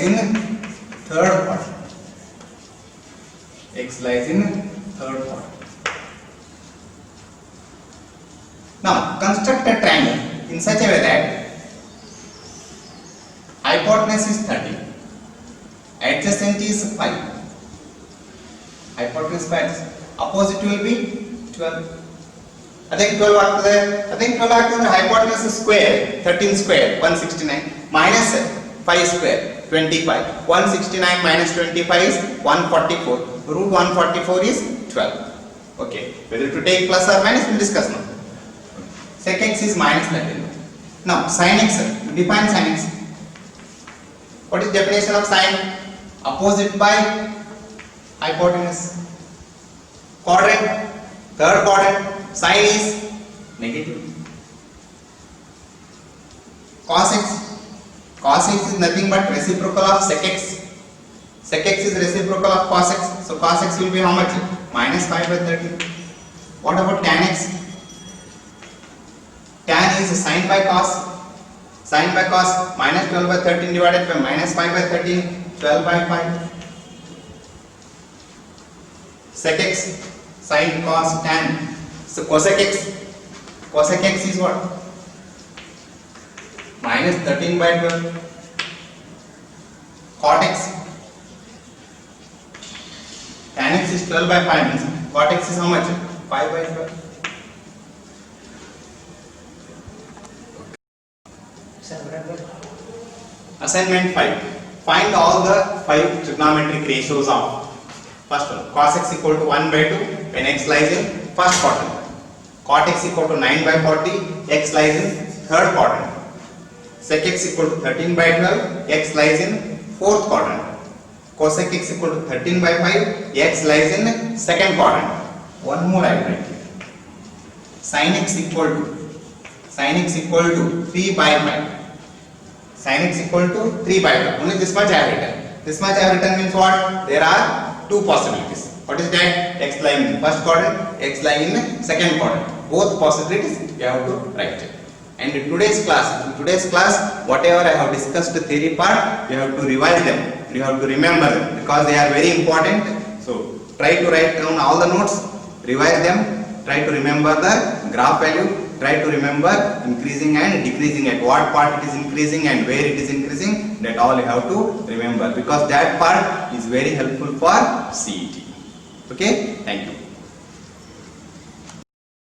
in third quadrant. X lies in third quadrant. Now construct a triangle in such a way that hypotenuse is 30, adjacent is 5. Hypotenuse 5, opposite will be 12. I think 12 ಆಗ್ತದೆ hypotenuse square 13 square 169 minus 5 square 25. 169 minus 25 is 144. Root 144 is 12. Okay, whether to take plus or minus we'll discuss now. Sec x is minus 13. Now sin x, define sin x. What is definition of sin? Opposite by hypotenuse. Quadrant, third quadrant, sin is negative. Cos x is nothing but reciprocal of sec x. Sec x is reciprocal of cos x. So cos x will be how much? Minus 5 by 13. What about tan x? Tan is sin by cos. Sin by cos minus 12 by 13 divided by minus 5 by 13, 12 by 5. Sec x, sin, cos, tan. So cosec x is what? Minus 13 by 12. Cot x, tan x is 12 by 5 means cot x is how much? 5 by 12. Assignment 5. Find all the 5 trigonometric ratios of first one. Cos x equal to 1 by 2 when x lies in first quadrant. Cot x equal to 9 by 40, x lies in third quadrant. Sec x equal to 13 by 12, x lies in fourth quadrant. Cosec x equal to 13 by 5, x lies in second quadrant. One more I will write here. Sin x equal to 3 by 5. Sin x equal to 3 by 5. Only this much I have written. This much I have written means what? There are two possibilities. What is that? X lying in first quadrant, x lying in second quadrant. Both possibilities you have to write it. And in today's class, whatever I have discussed the theory part, you have to revise them. You have to remember them because they are very important. So try to write down all the notes, revise them, try to remember the graph value, try to remember increasing and decreasing, at what part it is increasing and where it is increasing, that all you have to remember because that part is very helpful for CET. Okay, thank you.